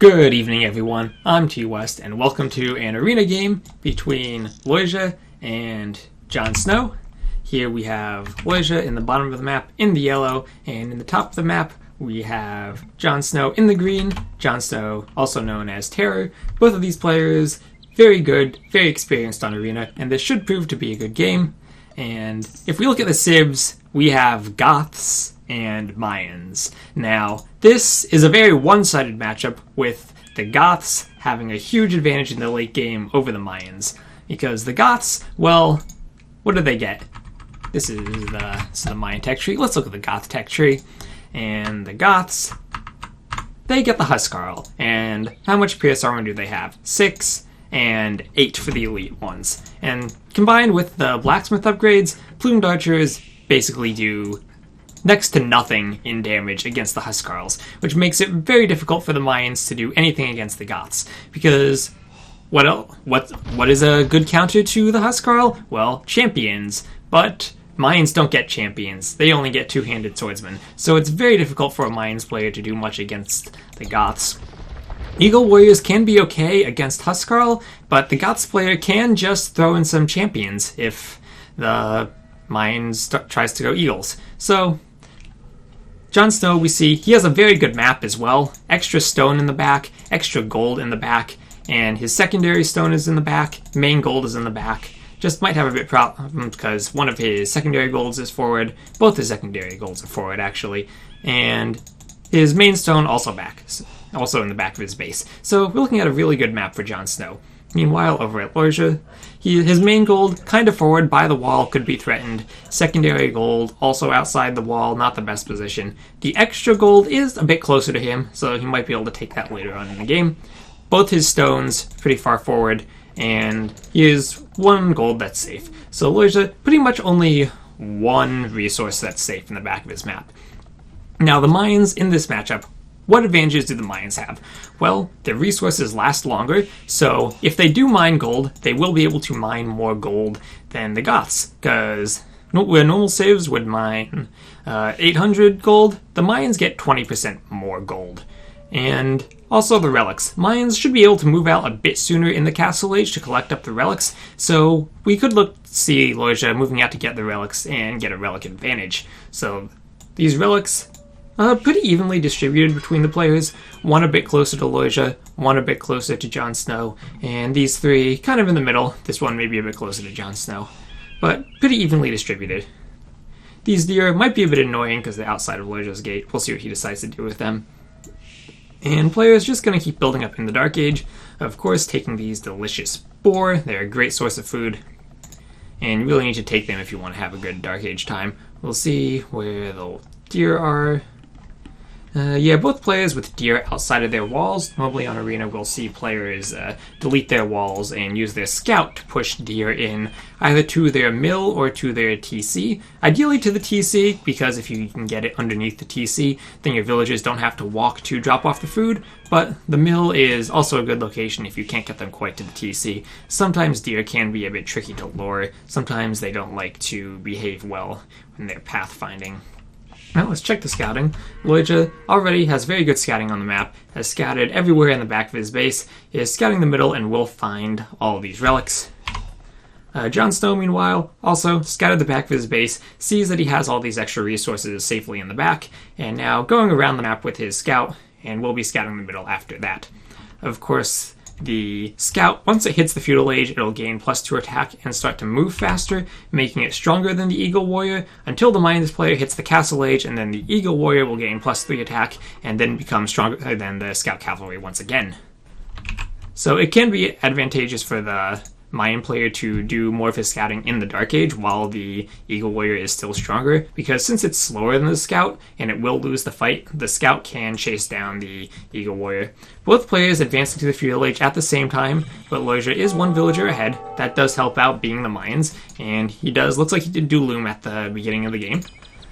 Good evening, everyone. I'm T West, and welcome to an arena game between Lojza and JonSnow. Here we have Lojza in the bottom of the map in the yellow, and in the top of the map we have JonSnow in the green. JonSnow, also known as TeRRoR. Both of these players, very good, very experienced on arena, and this should prove to be a good game. And if we look at the civs, we have Goths and Mayans. Now, this is a very one-sided matchup, with the Goths having a huge advantage in the late game over the Mayans. Because the Goths, well, what do they get? This is the Mayan tech tree. Let's look at the Goth tech tree. And the Goths, they get the Huskarl. And how much pierce armor do they have? 6 and 8 for the elite ones. And combined with the blacksmith upgrades, Plumed Archers basically do next to nothing in damage against the Huskarls, which makes it very difficult for the Mayans to do anything against the Goths. Because what is a good counter to the Huskarl? Well, champions. But Mayans don't get champions. They only get two-handed swordsmen. So it's very difficult for a Mayans player to do much against the Goths. Eagle Warriors can be okay against Huskarl, but the Goths player can just throw in some champions if the Mayans tries to go Eagles. So JonSnow, we see, he has a very good map as well. Extra stone in the back, extra gold in the back, and his secondary stone is in the back, main gold is in the back. Just might have a bit problem because one of his secondary golds is forward. Both his secondary golds are forward, actually. And his main stone also back, also in the back of his base. So we're looking at a really good map for JonSnow. Meanwhile, over at Lojza, his main gold, kind of forward by the wall, could be threatened. Secondary gold, also outside the wall, not the best position. The extra gold is a bit closer to him, so he might be able to take that later on in the game. Both his stones, pretty far forward, and he has 1 gold that's safe. So Lojza, pretty much only 1 resource that's safe in the back of his map. Now, the Mayans in this matchup, what advantages do the Mayans have? Well, their resources last longer, so if they do mine gold, they will be able to mine more gold than the Goths, because where normal civs would mine 800 gold, the Mayans get 20% more gold. And also the relics. Mayans should be able to move out a bit sooner in the castle age to collect up the relics, so we could look to see Lojza moving out to get the relics and get a relic advantage. So these relics, pretty evenly distributed between the players. 1 a bit closer to Lojza, 1 a bit closer to JonSnow, and these 3 kind of in the middle. This one maybe a bit closer to JonSnow, but pretty evenly distributed. These deer might be a bit annoying because they're outside of Lojza's gate. We'll see what he decides to do with them. And players just going to keep building up in the Dark Age. Of course, taking these delicious boar. They're a great source of food, and you really need to take them if you want to have a good Dark Age time. We'll see where the deer are. Yeah, both players with deer outside of their walls. Normally on Arena, we'll see players delete their walls and use their scout to push deer in either to their mill or to their TC. Ideally to the TC, because if you can get it underneath the TC, then your villagers don't have to walk to drop off the food. But the mill is also a good location if you can't get them quite to the TC. Sometimes deer can be a bit tricky to lure. Sometimes they don't like to behave well when they're pathfinding. Now let's check the scouting. Lojza already has very good scouting on the map, has scouted everywhere in the back of his base, is scouting the middle and will find all of these relics. JonSnow, meanwhile, also scouted the back of his base, sees that he has all these extra resources safely in the back, and now going around the map with his scout, and will be scouting the middle after that. Of course, the scout, once it hits the feudal age, it'll gain +2 attack and start to move faster, making it stronger than the eagle warrior until the Mayans player hits the castle age, and then the eagle warrior will gain +3 attack and then become stronger than the scout cavalry once again. So it can be advantageous for the Mayan player to do more of his scouting in the Dark Age while the Eagle Warrior is still stronger, because since it's slower than the Scout and it will lose the fight, the Scout can chase down the Eagle Warrior. Both players advance into the Feudal Age at the same time, but Lojza is 1 villager ahead. That does help out being the Mayans, and looks like he did do loom at the beginning of the game.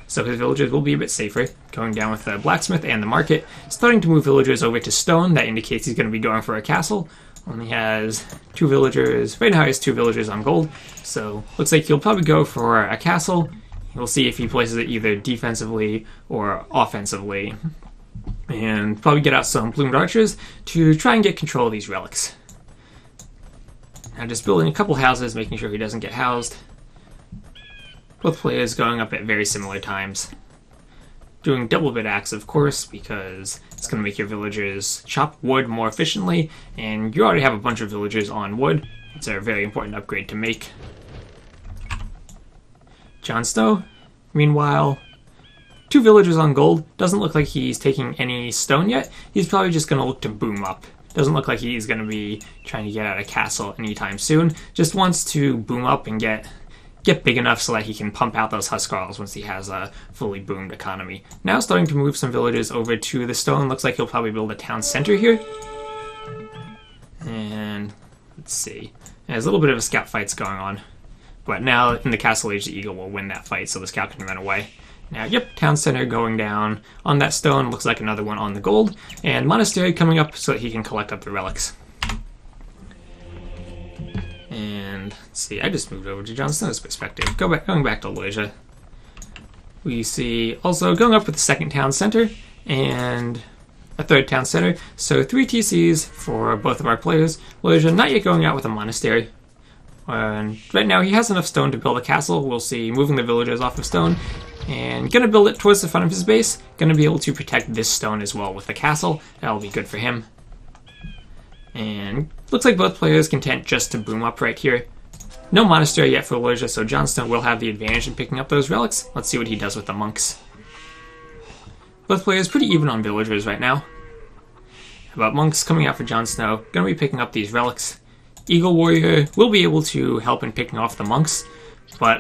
So his villagers will be a bit safer, going down with the blacksmith and the market, starting to move villagers over to stone. That indicates he's going to be going for a castle. Only has 2 villagers. Right now he has 2 villagers on gold, so looks like he'll probably go for a castle. We'll see if he places it either defensively or offensively. and probably get out some Plumed Archers to try and get control of these relics. Now just building a couple houses, making sure he doesn't get housed. Both players going up at very similar times. Doing double bit acts, of course, because it's going to make your villagers chop wood more efficiently, and you already have a bunch of villagers on wood. It's a very important upgrade to make. JonSnow, meanwhile, 2 villagers on gold. Doesn't look like he's taking any stone yet. He's probably just going to look to boom up. Doesn't look like he's going to be trying to get out a castle anytime soon. Just wants to boom up and get big enough so that he can pump out those Huskarls once he has a fully boomed economy. Now starting to move some villagers over to the stone. Looks like he'll probably build a town center here. And let's see. There's a little bit of a scout fight's going on. But now in the Castle Age, the eagle will win that fight, so the scout can run away. Now, yep, town center going down on that stone. Looks like another one on the gold. And monastery coming up so that he can collect up the relics. And let's see, I just moved over to JonSnow's perspective. Going back to Lojza. We see also going up with the second town center and a third town center. So 3 TCs for both of our players. Lojza not yet going out with a monastery. And right now he has enough stone to build a castle. We'll see moving the villagers off of stone. And gonna build it towards the front of his base. Gonna be able to protect this stone as well with the castle. That'll be good for him. And looks like both players content just to boom up right here. No monastery yet for Lojza, so JonSnow will have the advantage in picking up those relics. Let's see what he does with the monks. Both players pretty even on villagers right now. About monks coming out for JonSnow, gonna be picking up these relics. Eagle Warrior will be able to help in picking off the monks, but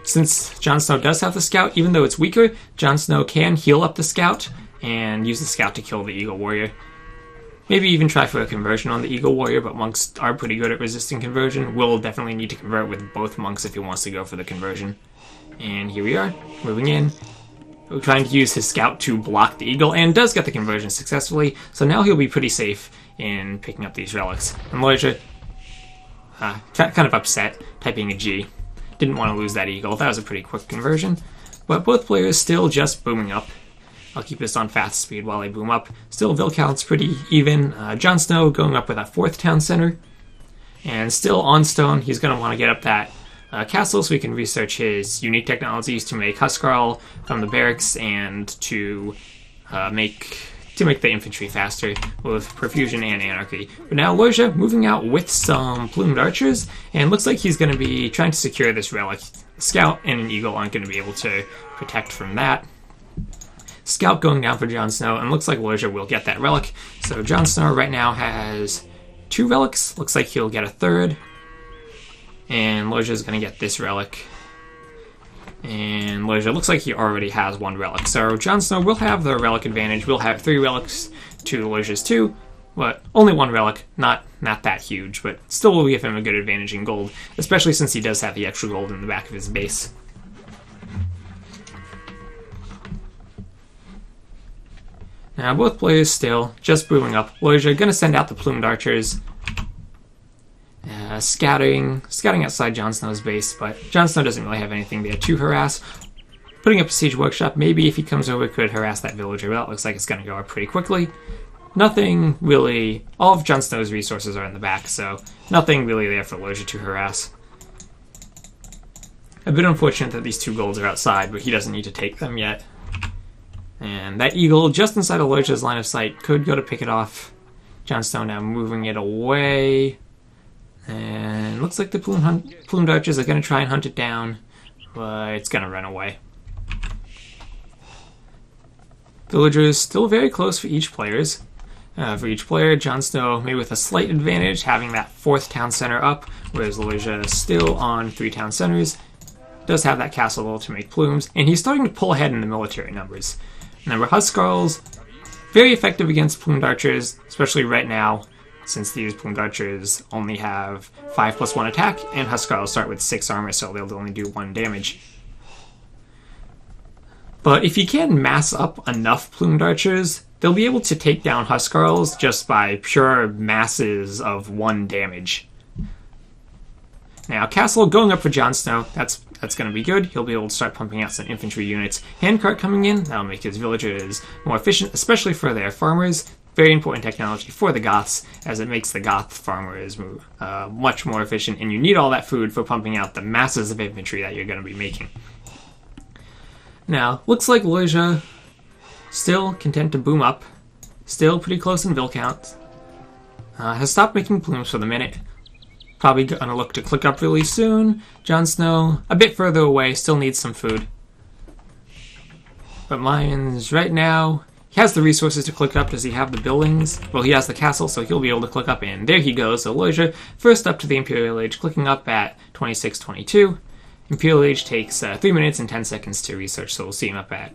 since JonSnow does have the scout, even though it's weaker, JonSnow can heal up the scout and use the scout to kill the Eagle Warrior. Maybe even try for a conversion on the Eagle Warrior, but monks are pretty good at resisting conversion. Will definitely need to convert with both monks if he wants to go for the conversion. And here we are, moving in. We're trying to use his scout to block the eagle, and does get the conversion successfully, so now he'll be pretty safe in picking up these relics. And Lojza, kind of upset, typing a G. Didn't want to lose that eagle. That was a pretty quick conversion. But both players still just booming up. I'll keep this on fast speed while I boom up. Still, Vil count's pretty even. JonSnow going up with a 4th town center. And still on stone, he's going to want to get up that castle so he can research his unique technologies to make Huskarl from the barracks and to make the infantry faster with Profusion and Anarchy. But now Lojza moving out with some Plumed Archers, and looks like he's going to be trying to secure this relic. Scout and an Eagle aren't going to be able to protect from that. Scout going down for JonSnow, and looks like Lojza will get that relic. So JonSnow right now has 2 relics. Looks like he'll get a 3rd. And Lojza's going to get this relic. And Lojza looks like he already has 1 relic. So JonSnow will have the relic advantage. We'll have 3 relics to Lojza's 2. But only 1 relic. Not that huge, but still will give him a good advantage in gold. Especially since he does have the extra gold in the back of his base. Now both players still just brewing up. Lojza gonna send out the Plumed Archers. Scouting outside JonSnow's base, but JonSnow doesn't really have anything there to harass. Putting up a siege workshop, maybe if he comes over could harass that villager, but that looks like it's gonna go up pretty quickly. Nothing really, all of JonSnow's resources are in the back, so nothing really there for Lojza to harass. A bit unfortunate that these 2 golds are outside, but he doesn't need to take them yet. And that eagle just inside of Lojza's line of sight could go to pick it off. JonSnow now moving it away. And looks like the Plumed Archers are going to try and hunt it down, but it's going to run away. Villagers still very close for each player. JonSnow maybe with a slight advantage, having that 4th town center up, whereas Lojza is still on 3 town centers. Does have that castle to make plumes, and he's starting to pull ahead in the military numbers. Remember, Huskarls, very effective against Plumed Archers, especially right now, since these Plumed Archers only have 5+1 attack, and Huskarls start with 6 armor, so they'll only do 1 damage. But if you can mass up enough Plumed Archers, they'll be able to take down Huskarls just by pure masses of 1 damage. Now, Castle going up for JonSnow, that's that's going to be good. He'll be able to start pumping out some infantry units. Handcart coming in, that'll make his villagers more efficient, especially for their farmers. Very important technology for the Goths, as it makes the Goth farmers much more efficient, and you need all that food for pumping out the masses of infantry that you're going to be making. Now, looks like Lojza still content to boom up, still pretty close in vill count, has stopped making plumes for the minute. Probably going to look to click up really soon. JonSnow, a bit further away, still needs some food. But Mayans, right now, he has the resources to click up. Does he have the buildings? Well, he has the castle, so he'll be able to click up, and there he goes. So Lojza, first up to the Imperial Age, clicking up at 2622. Imperial Age takes 3 minutes and 10 seconds to research, so we'll see him up at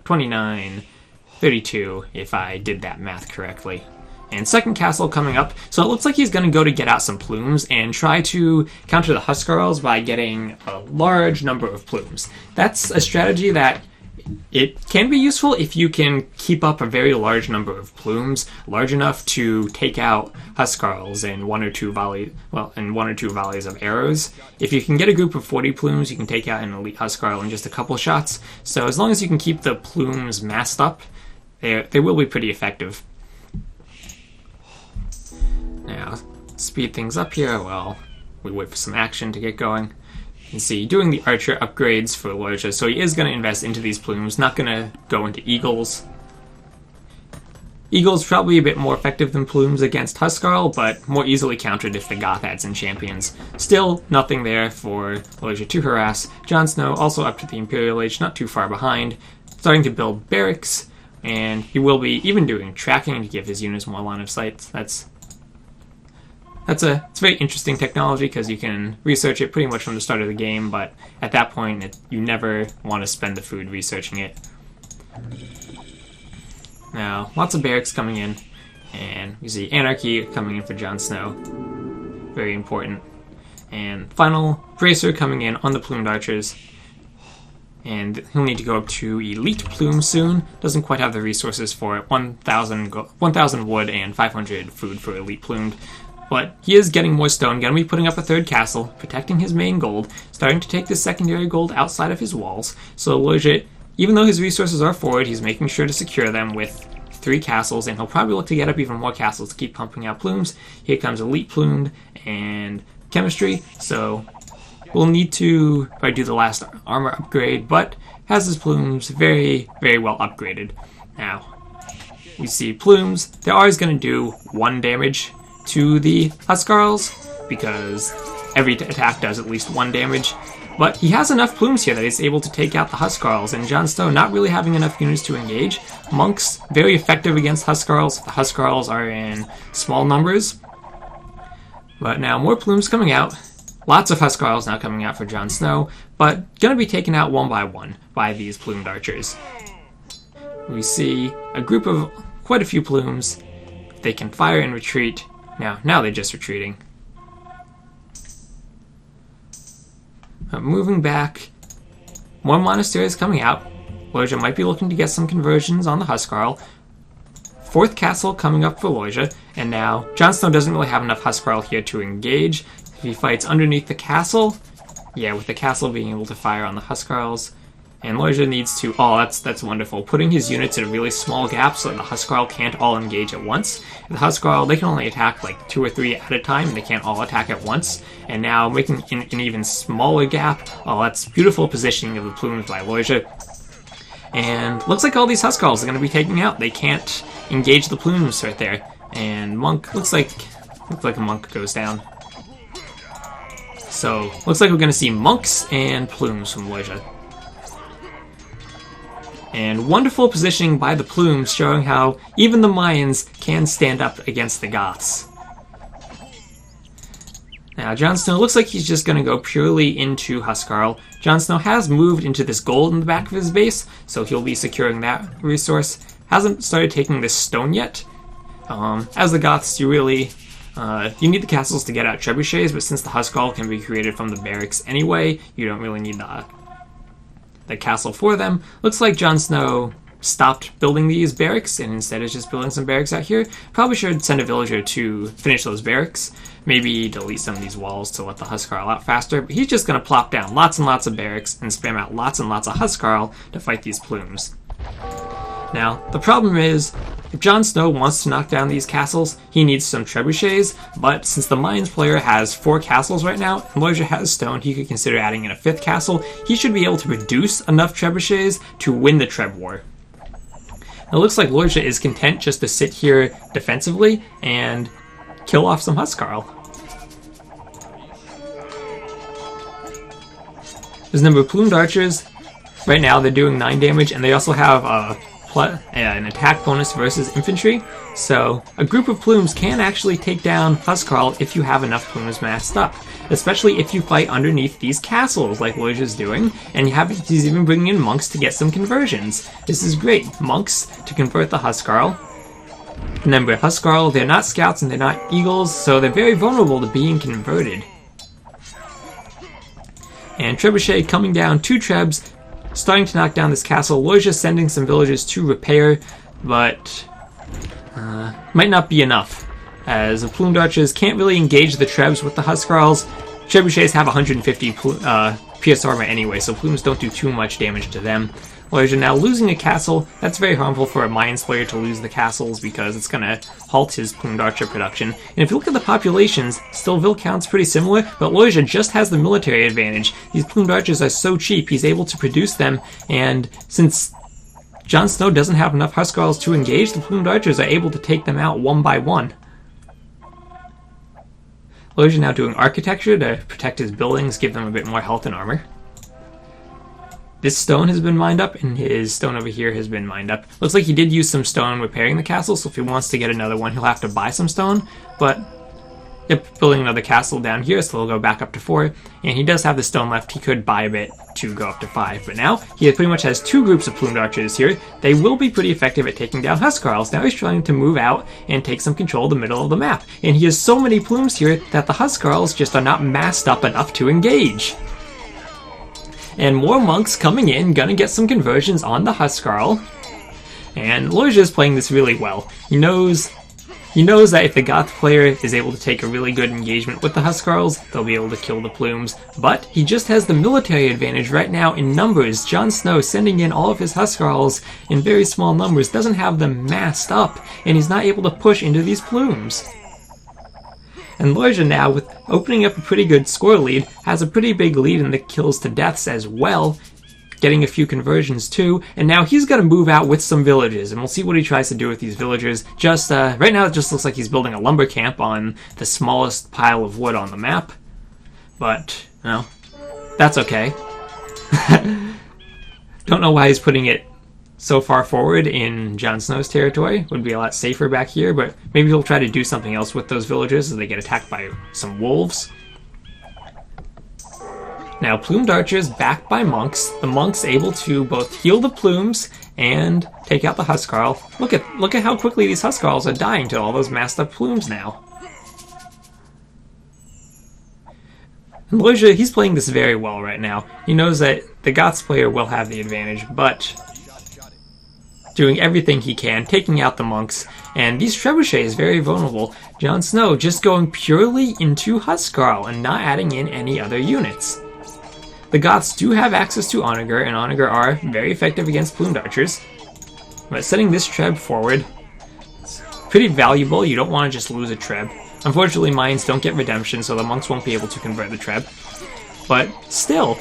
2932, if I did that math correctly. And second castle coming up, so it looks like he's going to go to get out some plumes and try to counter the Huskarls by getting a large number of plumes. That's a strategy that it can be useful if you can keep up a very large number of plumes, large enough to take out Huskarls in one or two volleys of arrows. If you can get a group of 40 plumes, you can take out an elite Huskarl in just a couple shots. So as long as you can keep the plumes massed up, they will be pretty effective. Now, speed things up here while we wait for some action to get going. You can see doing the archer upgrades for Lojza, so he is going to invest into these plumes, not going to go into eagles. Eagles probably a bit more effective than plumes against Huskarl, but more easily countered if the Goth adds in champions. Still, nothing there for Lojza to harass. JonSnow also up to the Imperial Age, not too far behind, starting to build barracks, and he will be even doing tracking to give his units more line of sight. It's very interesting technology because you can research it pretty much from the start of the game, but at that point, you never want to spend the food researching it. Now, lots of barracks coming in, and we see Anarchy coming in for JonSnow. Very important. And final Bracer coming in on the Plumed Archers. And he'll need to go up to Elite Plume soon. Doesn't quite have the resources for it. 1,000 wood and 500 food for Elite Plumed. But he is getting more stone, going to be putting up a third castle, protecting his main gold, starting to take the secondary gold outside of his walls. So Lojza, even though his resources are forward, he's making sure to secure them with 3 castles, and he'll probably look to get up even more castles to keep pumping out plumes. Here comes Elite Plumed and Chemistry, so we'll need to probably do the last armor upgrade, but has his plumes very, very well upgraded. Now, we see plumes. They're always going to do 1 damage to the Huskarls, because every attack does at least 1 damage. But he has enough plumes here that he's able to take out the Huskarls, and JonSnow not really having enough units to engage. Monks, very effective against Huskarls. The Huskarls are in small numbers. But now more plumes coming out. Lots of Huskarls now coming out for JonSnow, but going to be taken out one by one by these Plumed Archers. We see a group of quite a few plumes. They can fire and retreat. Now they're just retreating. Moving back, more monasteries coming out. Lojza might be looking to get some conversions on the Huskarl. 4th castle coming up for Lojza, and now JonSnow doesn't really have enough Huskarl here to engage. If he fights underneath the castle, with the castle being able to fire on the Huskarls. And Lojza needs to, that's wonderful, putting his units in a really small gap so that the Huskarl can't all engage at once. The Huskarl, they can only attack like 2 or 3 at a time, and they can't all attack at once. And now making an even smaller gap, that's beautiful positioning of the plumes by Lojza. And looks like all these Huskarls are going to be taken out. They can't engage the plumes right there. And Monk, looks like a monk goes down. So, looks like we're going to see monks and plumes from Lojza. And wonderful positioning by the plumes, showing how even the Mayans can stand up against the Goths. Now, JonSnow looks like he's just going to go purely into Huskarl. JonSnow has moved into this gold in the back of his base, so he'll be securing that resource. Hasn't started taking this stone yet. As the Goths, you need the castles to get out trebuchets, but since the Huskarl can be created from the barracks anyway, you don't really need the castle for them. Looks like JonSnow stopped building these barracks and instead is just building some barracks out here. Probably should send a villager to finish those barracks. Maybe delete some of these walls to let the Huskarl out faster. But he's just going to plop down lots and lots of barracks and spam out lots and lots of Huskarl to fight these plumes. Now, the problem is, if JonSnow wants to knock down these castles, he needs some trebuchets, but since the Mayans player has 4 castles right now, and Lojza has stone, he could consider adding in a 5th castle. He should be able to produce enough trebuchets to win the Treb War. It looks like Lojza is content just to sit here defensively and kill off some Huskarl. There's a number of Plumed Archers. Right now they're doing 9 damage, and they also have an attack bonus versus infantry. So a group of plumes can actually take down Huskarl if you have enough plumes massed up. Especially if you fight underneath these castles like Lojza's doing, and he's even bringing in monks to get some conversions. This is great. Monks to convert the Huskarl. Remember, Huskarl, they're not scouts and they're not eagles, so they're very vulnerable to being converted. And Trebuchet coming down 2 Trebs, starting to knock down this castle. Lojza sending some villagers to repair, but might not be enough, as the Plumed Archers can't really engage the Trebs with the Huskarls. Trebuchets have 150 pierce armor anyway, so plumes don't do too much damage to them. Lojza now losing a castle. That's very harmful for a Mayans player to lose the castles because it's going to halt his Plumed Archer production. And if you look at the populations, still count's pretty similar, but Lojza just has the military advantage. These Plumed Archers are so cheap, he's able to produce them, and since JonSnow doesn't have enough Huskarls to engage, the Plumed Archers are able to take them out one by one. Lojza now doing architecture to protect his buildings, give them a bit more health and armor. This stone has been mined up, and his stone over here has been mined up. Looks like he did use some stone repairing the castle, so if he wants to get another one, he'll have to buy some stone. But if building another castle down here, so he'll go back up to 4. And he does have the stone left. He could buy a bit to go up to 5. But now, he pretty much has 2 groups of Plumed Archers here. They will be pretty effective at taking down Huskarls. Now he's trying to move out and take some control of the middle of the map. And he has so many plumes here that the Huskarls just are not massed up enough to engage. And more monks coming in, gonna get some conversions on the Huskarl. And Lojza is playing this really well. He knows that if the Goth player is able to take a really good engagement with the Huskarls, they'll be able to kill the plumes. But he just has the military advantage right now in numbers. JonSnow sending in all of his Huskarls in very small numbers, doesn't have them massed up, and he's not able to push into these plumes. And Lojza now, with opening up a pretty good score lead, has a pretty big lead in the kills to deaths as well, getting a few conversions too, and now he's going to move out with some villages, and we'll see what he tries to do with these villagers. Just right now it just looks like he's building a lumber camp on the smallest pile of wood on the map, but, you know, that's okay. Don't know why he's putting it so far forward in JonSnow's territory. Would be a lot safer back here, but maybe he'll try to do something else with those villagers as they get attacked by some wolves. Now, Plumed Archers backed by monks. The monks able to both heal the plumes and take out the Huskarl. Look at how quickly these Huskarls are dying to all those massed up plumes now. And Lojza, he's playing this very well right now. He knows that the Goths player will have the advantage, but doing everything he can, taking out the monks, and these trebuchets is very vulnerable. JonSnow just going purely into Huskarl and not adding in any other units. The Goths do have access to Onager, and Onager are very effective against Plumed Archers. But setting this Treb forward, it's pretty valuable. You don't want to just lose a Treb. Unfortunately, Mayans don't get redemption, so the monks won't be able to convert the Treb. But still,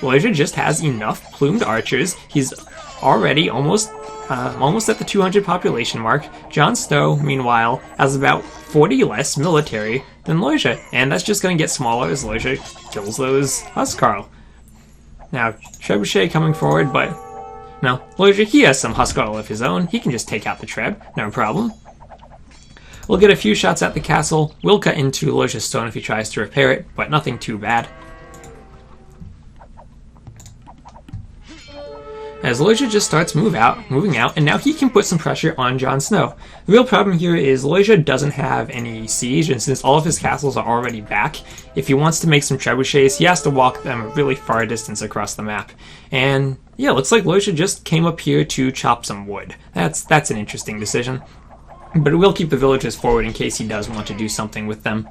Lojza just has enough Plumed Archers. He's already almost at the 200 population mark. JonSnow, meanwhile, has about 40 less military than Lojza, and that's just going to get smaller as Lojza kills those Huskarl. Now, Trebuchet coming forward, but no, Lojza, he has some Huskarl of his own. He can just take out the Treb, no problem. We'll get a few shots at the castle. We'll cut into Lojza's stone if he tries to repair it, but nothing too bad. As Lojza just starts moving out, and now he can put some pressure on JonSnow. The real problem here is Lojza doesn't have any siege, and since all of his castles are already back, if he wants to make some trebuchets, he has to walk them a really far distance across the map. And Yeah, looks like Lojza just came up here to chop some wood. That's an interesting decision. But it will keep the villagers forward in case he does want to do something with them.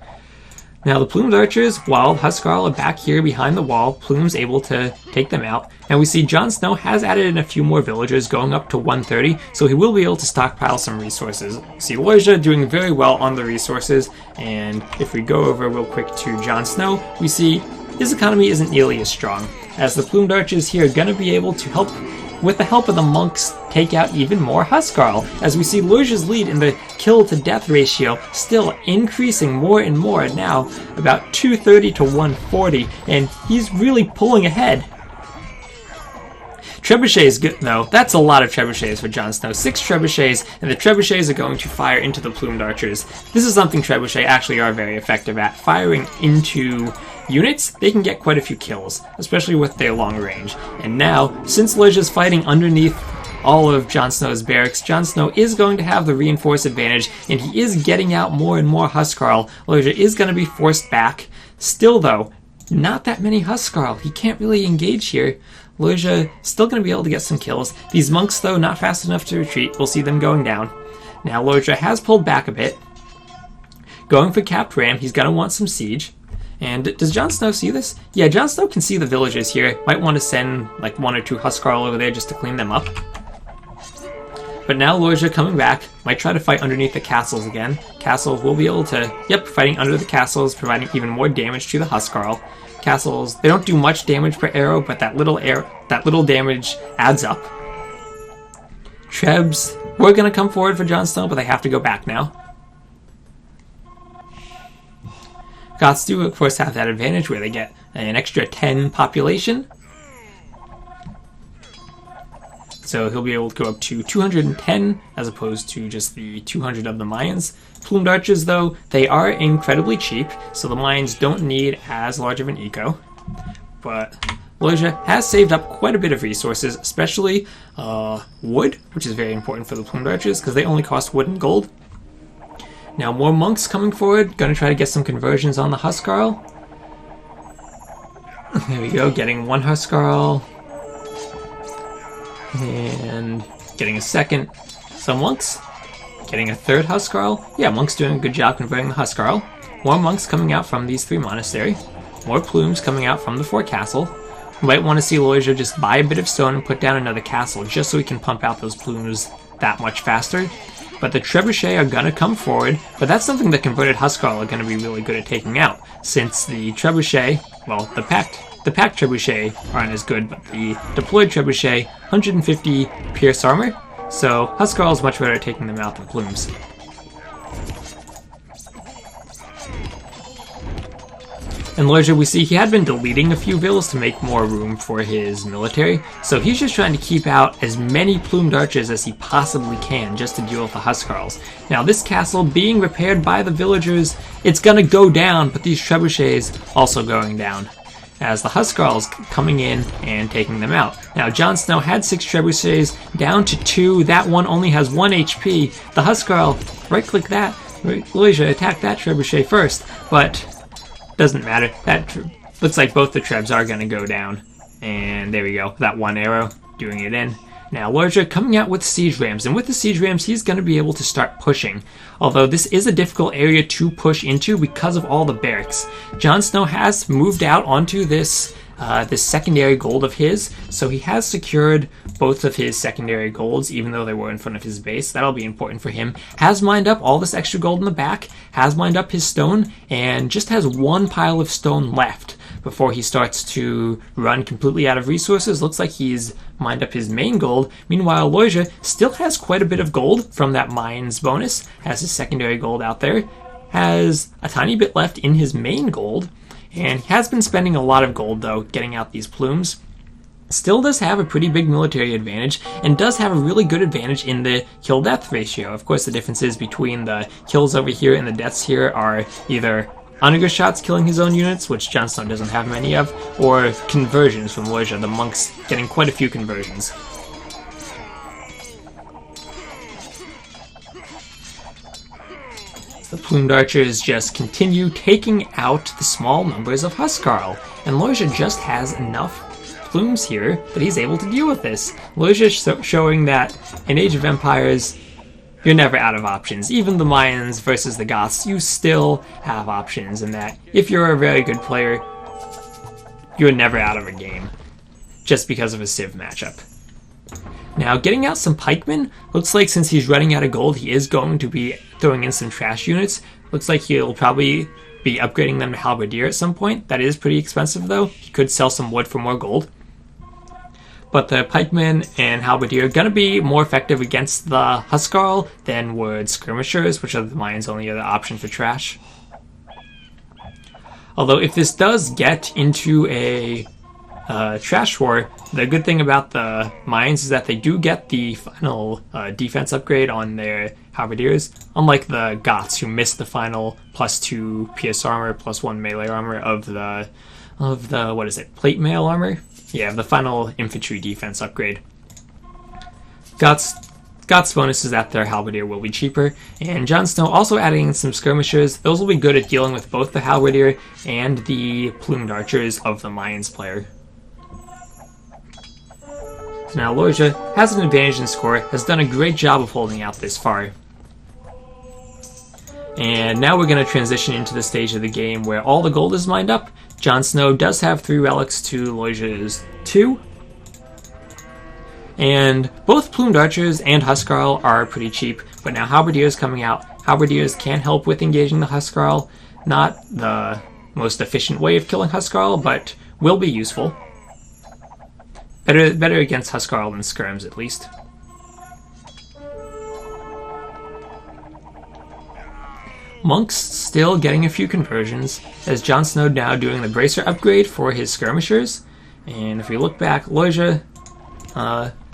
Now the Plumed Archers, while Huskarl are back here behind the wall, Plume's able to take them out. And we see JonSnow has added in a few more villagers, going up to 130, so he will be able to stockpile some resources. See Lojza doing very well on the resources, and if we go over real quick to JonSnow, we see his economy isn't nearly as strong, as the Plumed Archers here are going to be able to help, with the help of the monks, take out even more Huskarl, as we see Lojza's lead in the kill-to-death ratio still increasing more and more, now about 230 to 140, and he's really pulling ahead. Trebuchet is good, though. That's a lot of trebuchets for JonSnow. 6 trebuchets, and the trebuchets are going to fire into the Plumed Archers. This is something trebuchet actually are very effective at. Firing into units, they can get quite a few kills, especially with their long range. And now, since Lojza's fighting underneath all of JonSnow's barracks, JonSnow is going to have the reinforced advantage, and he is getting out more and more Huskarl. Lojza is going to be forced back. Still, though, not that many Huskarl. He can't really engage here. Lojza still going to be able to get some kills. These monks, though, not fast enough to retreat. We'll see them going down. Now, Lojza has pulled back a bit. Going for capped ram, he's going to want some siege. And does JonSnow see this? Yeah, JonSnow can see the villagers here. Might want to send like 1 or 2 Huskarl over there just to clean them up. But now Lojza coming back, might try to fight underneath the castles again. Castles will be able to, fighting under the castles, providing even more damage to the Huskarl. Castles, they don't do much damage per arrow, but that little damage adds up. Trebs were going to come forward for JonSnow, but they have to go back now. Goths do, of course, have that advantage where they get an extra 10 population. So he'll be able to go up to 210 as opposed to just the 200 of the Mayans. Plumed Archers, though, they are incredibly cheap, so the Mayans don't need as large of an eco. But Lojza has saved up quite a bit of resources, especially wood, which is very important for the Plumed Archers because they only cost wood and gold. Now more monks coming forward, going to try to get some conversions on the Huskarl. There we go, getting 1 Huskarl. And getting a second. Some monks. Getting a 3rd Huskarl. Yeah, monks doing a good job converting the Huskarl. More monks coming out from these 3 monasteries. More plumes coming out from the 4 castle. You might want to see Lojza just buy a bit of stone and put down another castle just so he can pump out those plumes that much faster. But the trebuchet are going to come forward, but that's something the converted Huskarl are going to be really good at taking out, since the trebuchet, well, the packed trebuchet aren't as good, but the deployed trebuchet, 150 pierce armor, so Huskarl is much better at taking them out than plumes. And Lojza, we see he had been deleting a few villas to make more room for his military, so he's just trying to keep out as many Plumed Archers as he possibly can just to deal with the Huskarls. Now this castle being repaired by the villagers, it's gonna go down, but these trebuchets also going down, as the Huskarls coming in and taking them out. Now JonSnow had 6 trebuchets, down to 2, that one only has 1 HP. The Huskarl, right-click that, Lojza attack that trebuchet first, but doesn't matter. That looks like both the trebs are going to go down. And there we go. That 1 arrow doing it in. Now Lojza coming out with siege rams. And with the siege rams, he's going to be able to start pushing. Although this is a difficult area to push into because of all the barracks. JonSnow has moved out onto this secondary gold of his. So he has secured both of his secondary golds, even though they were in front of his base. That'll be important for him. Has mined up all this extra gold in the back, has mined up his stone, and just has 1 pile of stone left before he starts to run completely out of resources. Looks like he's mined up his main gold. Meanwhile, Lojza still has quite a bit of gold from that mines bonus, has his secondary gold out there, has a tiny bit left in his main gold, and he has been spending a lot of gold, though, getting out these plumes. Still does have a pretty big military advantage, and does have a really good advantage in the kill-death ratio. Of course, the differences between the kills over here and the deaths here are either Onager shots killing his own units, which JonSnow doesn't have many of, or conversions from Lojza, the monks getting quite a few conversions. The Plumed Archers just continue taking out the small numbers of Huskarl, and Lojza just has enough Plumes here, but he's able to deal with this. Lojza showing that in Age of Empires, you're never out of options. Even the Mayans versus the Goths, you still have options, and that if you're a very good player, you're never out of a game, just because of a Civ matchup. Now, getting out some pikemen, looks like since he's running out of gold, he is going to be throwing in some trash units. Looks like he'll probably be upgrading them to halberdier at some point. That is pretty expensive though. He could sell some wood for more gold. But the pikemen and halberdier are going to be more effective against the Huskarl than would skirmishers, which are the Mayans' only other option for trash. Although if this does get into a trash war, the good thing about the Mayans is that they do get the final defense upgrade on their halberdiers, unlike the Goths who missed the final +2 pierce armor, +1 melee armor of the what is it, plate mail armor? Yeah, the final infantry defense upgrade. Goths bonuses that their halberdier will be cheaper, and JonSnow also adding some skirmishers. Those will be good at dealing with both the halberdier and the Plumed Archers of the Mayans player. Now Lojza has an advantage in score, has done a great job of holding out this far. And now we're going to transition into the stage of the game where all the gold is mined up. JonSnow does have 3 relics to Lojza's 2. And both Plumed Archers and Huskarl are pretty cheap, but now Halberdiers coming out. Halberdiers can help with engaging the Huskarl. Not the most efficient way of killing Huskarl, but will be useful. Better against Huskarl than skirms, at least. Monks still getting a few conversions, as JonSnow now doing the bracer upgrade for his skirmishers. And if we look back, Lojza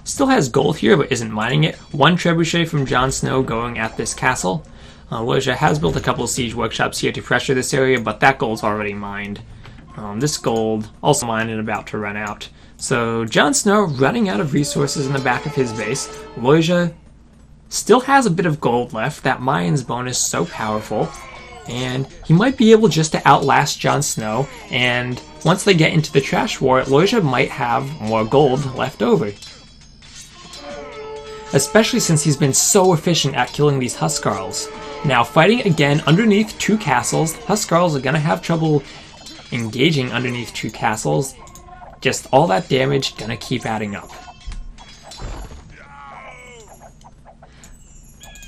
still has gold here, but isn't mining it. 1 trebuchet from JonSnow going at this castle. Lojza has built a couple of siege workshops here to pressure this area, but that gold's already mined. This gold also mined and about to run out. So JonSnow running out of resources in the back of his base. Lojza still has a bit of gold left. That Mayans bonus so powerful. And he might be able just to outlast JonSnow. And once they get into the trash war, Lojza might have more gold left over. Especially since he's been so efficient at killing these Huskarls. Now fighting again underneath 2 castles. Huskarls are going to have trouble engaging underneath 2 castles. Just all that damage gonna keep adding up.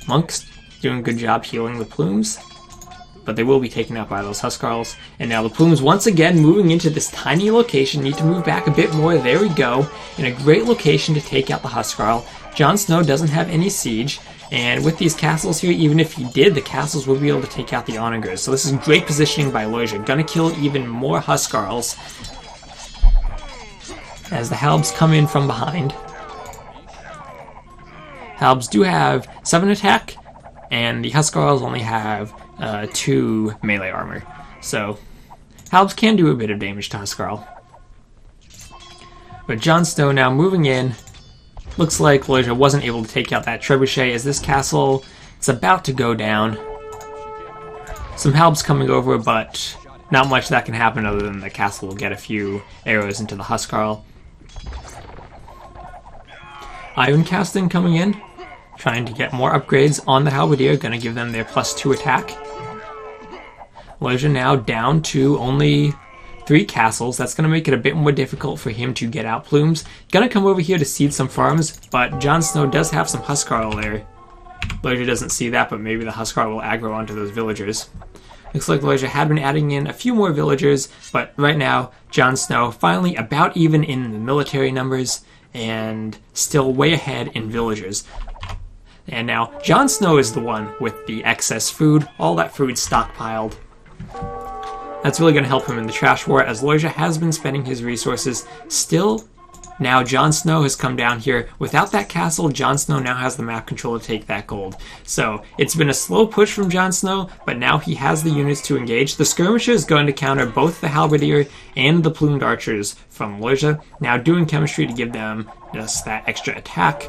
Monks doing a good job healing the Plumes, but they will be taken out by those Huskarls. And now the Plumes once again moving into this tiny location. Need to move back a bit more. There we go. In a great location to take out the Huskarl. JonSnow doesn't have any siege, and with these castles here, even if he did, the castles will be able to take out the onagers. So this is great positioning by Lojza. Gonna kill even more Huskarls as the Halbs come in from behind. Halbs do have 7 attack, and the Huskarls only have 2 melee armor. So Halbs can do a bit of damage to Huskarl. But JonSnow now moving in. Looks like Lojza wasn't able to take out that trebuchet as this castle is about to go down. Some Halbs coming over, but not much that can happen other than the castle will get a few arrows into the Huskarl. Iron casting coming in, trying to get more upgrades on the Halberdier, gonna give them their +2 attack. Lojza now down to only 3 castles. That's gonna make it a bit more difficult for him to get out Plumes. Gonna come over here to seed some farms, but JonSnow does have some Huskarl there. Lojza doesn't see that, but maybe the Huskarl will aggro onto those villagers. Looks like Lojza had been adding in a few more villagers, but right now, JonSnow finally about even in the military numbers, and still way ahead in villagers. And now JonSnow is the one with the excess food, all that food stockpiled. That's really going to help him in the trash war, as Lojza has been spending his resources. Still, now JonSnow has come down here. Without that castle, JonSnow now has the map control to take that gold. So it's been a slow push from JonSnow, but now he has the units to engage. The skirmisher is going to counter both the Halberdier and the Plumed Archers from Lojza. Now doing chemistry to give them just that extra attack.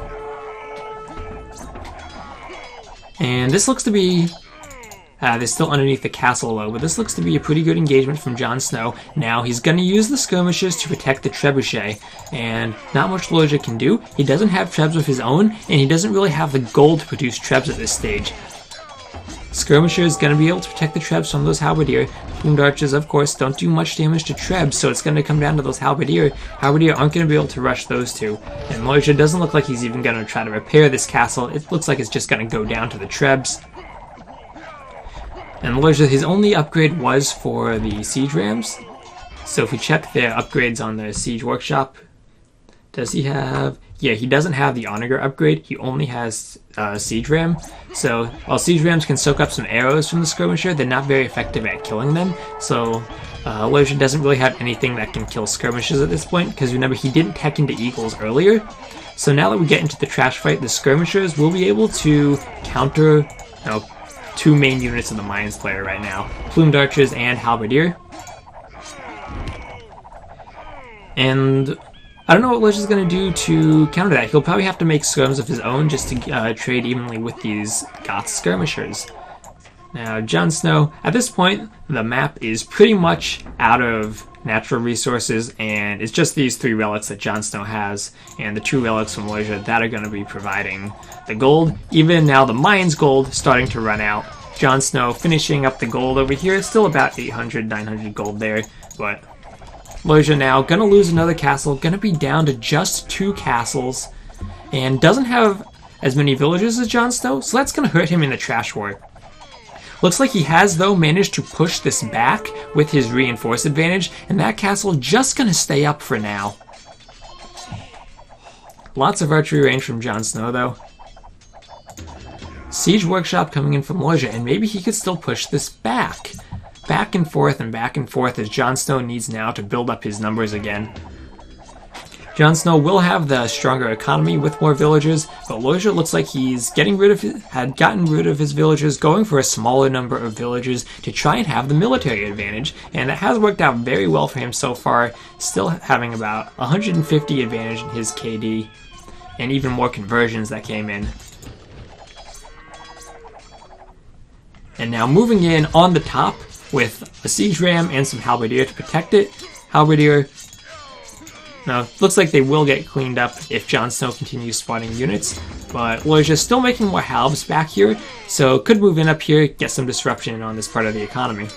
And this looks to be They're still underneath the castle though, but this looks to be a pretty good engagement from JonSnow. Now he's going to use the skirmishes to protect the trebuchet, and not much Lojza can do. He doesn't have trebs of his own, and he doesn't really have the gold to produce trebs at this stage. Skirmisher is going to be able to protect the trebs from those halberdier. Plumed Archers, of course, don't do much damage to trebs, so it's going to come down to those halberdier. Halberdier aren't going to be able to rush those two. And Lojza doesn't look like he's even going to try to repair this castle. It looks like it's just going to go down to the trebs. And Lojza, his only upgrade was for the siege rams. So if we check their upgrades on the siege workshop, does he have... Yeah, he doesn't have the Onager upgrade. He only has Siege Ram. So while Siege Rams can soak up some arrows from the Skirmisher, they're not very effective at killing them. So Lojza doesn't really have anything that can kill Skirmishes at this point, because remember, he didn't tech into Eagles earlier. So now that we get into the trash fight, the Skirmishers will be able to counter two main units of the Mayans player right now, Plumed Archers and Halberdier. And I don't know what Lojza's going to do to counter that. He'll probably have to make skirms of his own just to trade evenly with these Goths skirmishers. Now, JonSnow, at this point, the map is pretty much out of natural resources, and it's just these 3 relics that JonSnow has, and the 2 relics from Lojza that are going to be providing the gold. Even now, the Mayans gold starting to run out. JonSnow finishing up the gold over here, still about 800, 900 gold there, but Lojza now gonna lose another castle, gonna be down to just 2 castles, and doesn't have as many villagers as JonSnow, so that's gonna hurt him in the trash war. Looks like he has, though, managed to push this back with his reinforce advantage, and that castle just gonna stay up for now. Lots of archery range from JonSnow, though. Siege Workshop coming in from Lojza, and maybe he could still push this back. Back and forth as JonSnow needs now to build up his numbers again. JonSnow will have the stronger economy with more villagers, but Lojza looks like he's had gotten rid of his villagers, going for a smaller number of villagers to try and have the military advantage, and that has worked out very well for him so far, still having about 150 advantage in his KD, and even more conversions that came in. And now moving in on the top, with a Siege Ram and some Halberdier to protect it. Halberdier, now, looks like they will get cleaned up if JonSnow continues spawning units, but Lojza's still making more halves back here, so could move in up here, get some disruption on this part of the economy.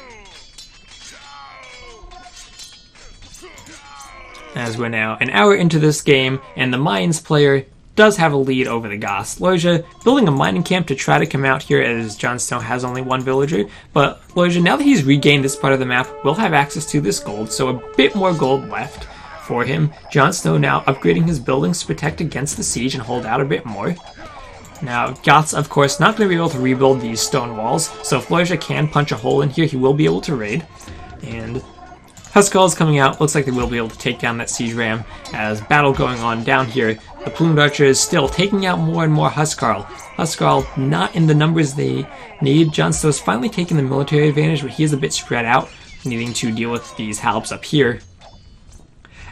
As we're now an hour into this game, and the Mayans player does have a lead over the Goths. Lojza building a mining camp to try to come out here, as JonSnow has only 1 villager, but Lojza, now that he's regained this part of the map, will have access to this gold, so a bit more gold left for him. JonSnow now upgrading his buildings to protect against the siege and hold out a bit more. Now, Goths, of course, not going to be able to rebuild these stone walls, so if Lojza can punch a hole in here, he will be able to raid. And Huskarls coming out, looks like they will be able to take down that Siege Ram, as battle going on down here. The Plumed Archers still taking out more and more Huskarl. Huskarl not in the numbers they need. JonSnow's finally taking the military advantage, but he is a bit spread out, needing to deal with these halbs up here.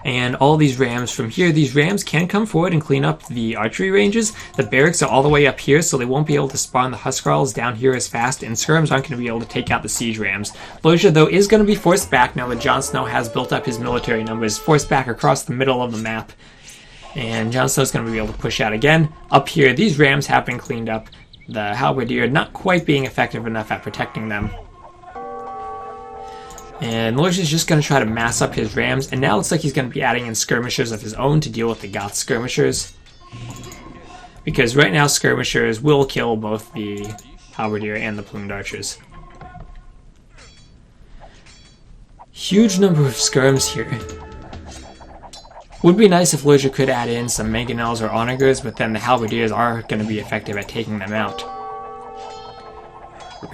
And all these rams from here, these rams can come forward and clean up the archery ranges. The barracks are all the way up here, so they won't be able to spawn the Huskarls down here as fast, and skirms aren't going to be able to take out the siege rams. Lojza, though, is going to be forced back now that JonSnow has built up his military numbers, forced back across the middle of the map. And JonSnow's going to be able to push out again. Up here, these rams have been cleaned up. The halberdier not quite being effective enough at protecting them. And Lojza's just going to try to mass up his rams, and now it looks like he's going to be adding in skirmishers of his own to deal with the Goth skirmishers. Because right now skirmishers will kill both the halberdier and the Plumed Archers. Huge number of skirms here. Would be nice if Lojza could add in some mangonels or onagers, but then the halberdiers are going to be effective at taking them out.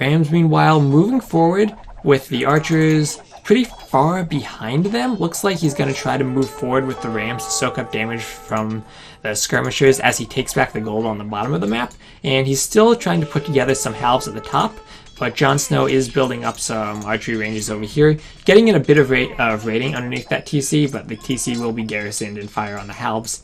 Rams, meanwhile, moving forward with the archers pretty far behind them. Looks like he's going to try to move forward with the rams to soak up damage from the skirmishers as he takes back the gold on the bottom of the map. And he's still trying to put together some halves at the top, but JonSnow is building up some archery ranges over here, getting in a bit of raiding underneath that TC, but the TC will be garrisoned and fire on the halves.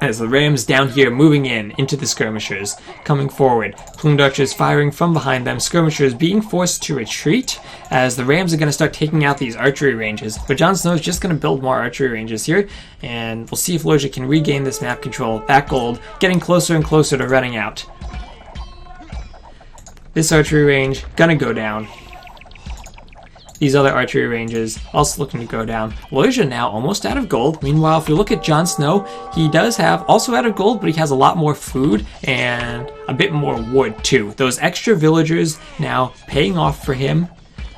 As the Rams down here moving into the skirmishers, coming forward. Plumed Archers firing from behind them. Skirmishers being forced to retreat as the Rams are going to start taking out these archery ranges. But JonSnow is just going to build more archery ranges here, and we'll see if Lojza can regain this map control. That gold getting closer and closer to running out. This archery range going to go down. These other archery ranges also looking to go down. Lojza now almost out of gold. Meanwhile, if you look at JonSnow, he does have also out of gold, but he has a lot more food and a bit more wood too. Those extra villagers now paying off for him,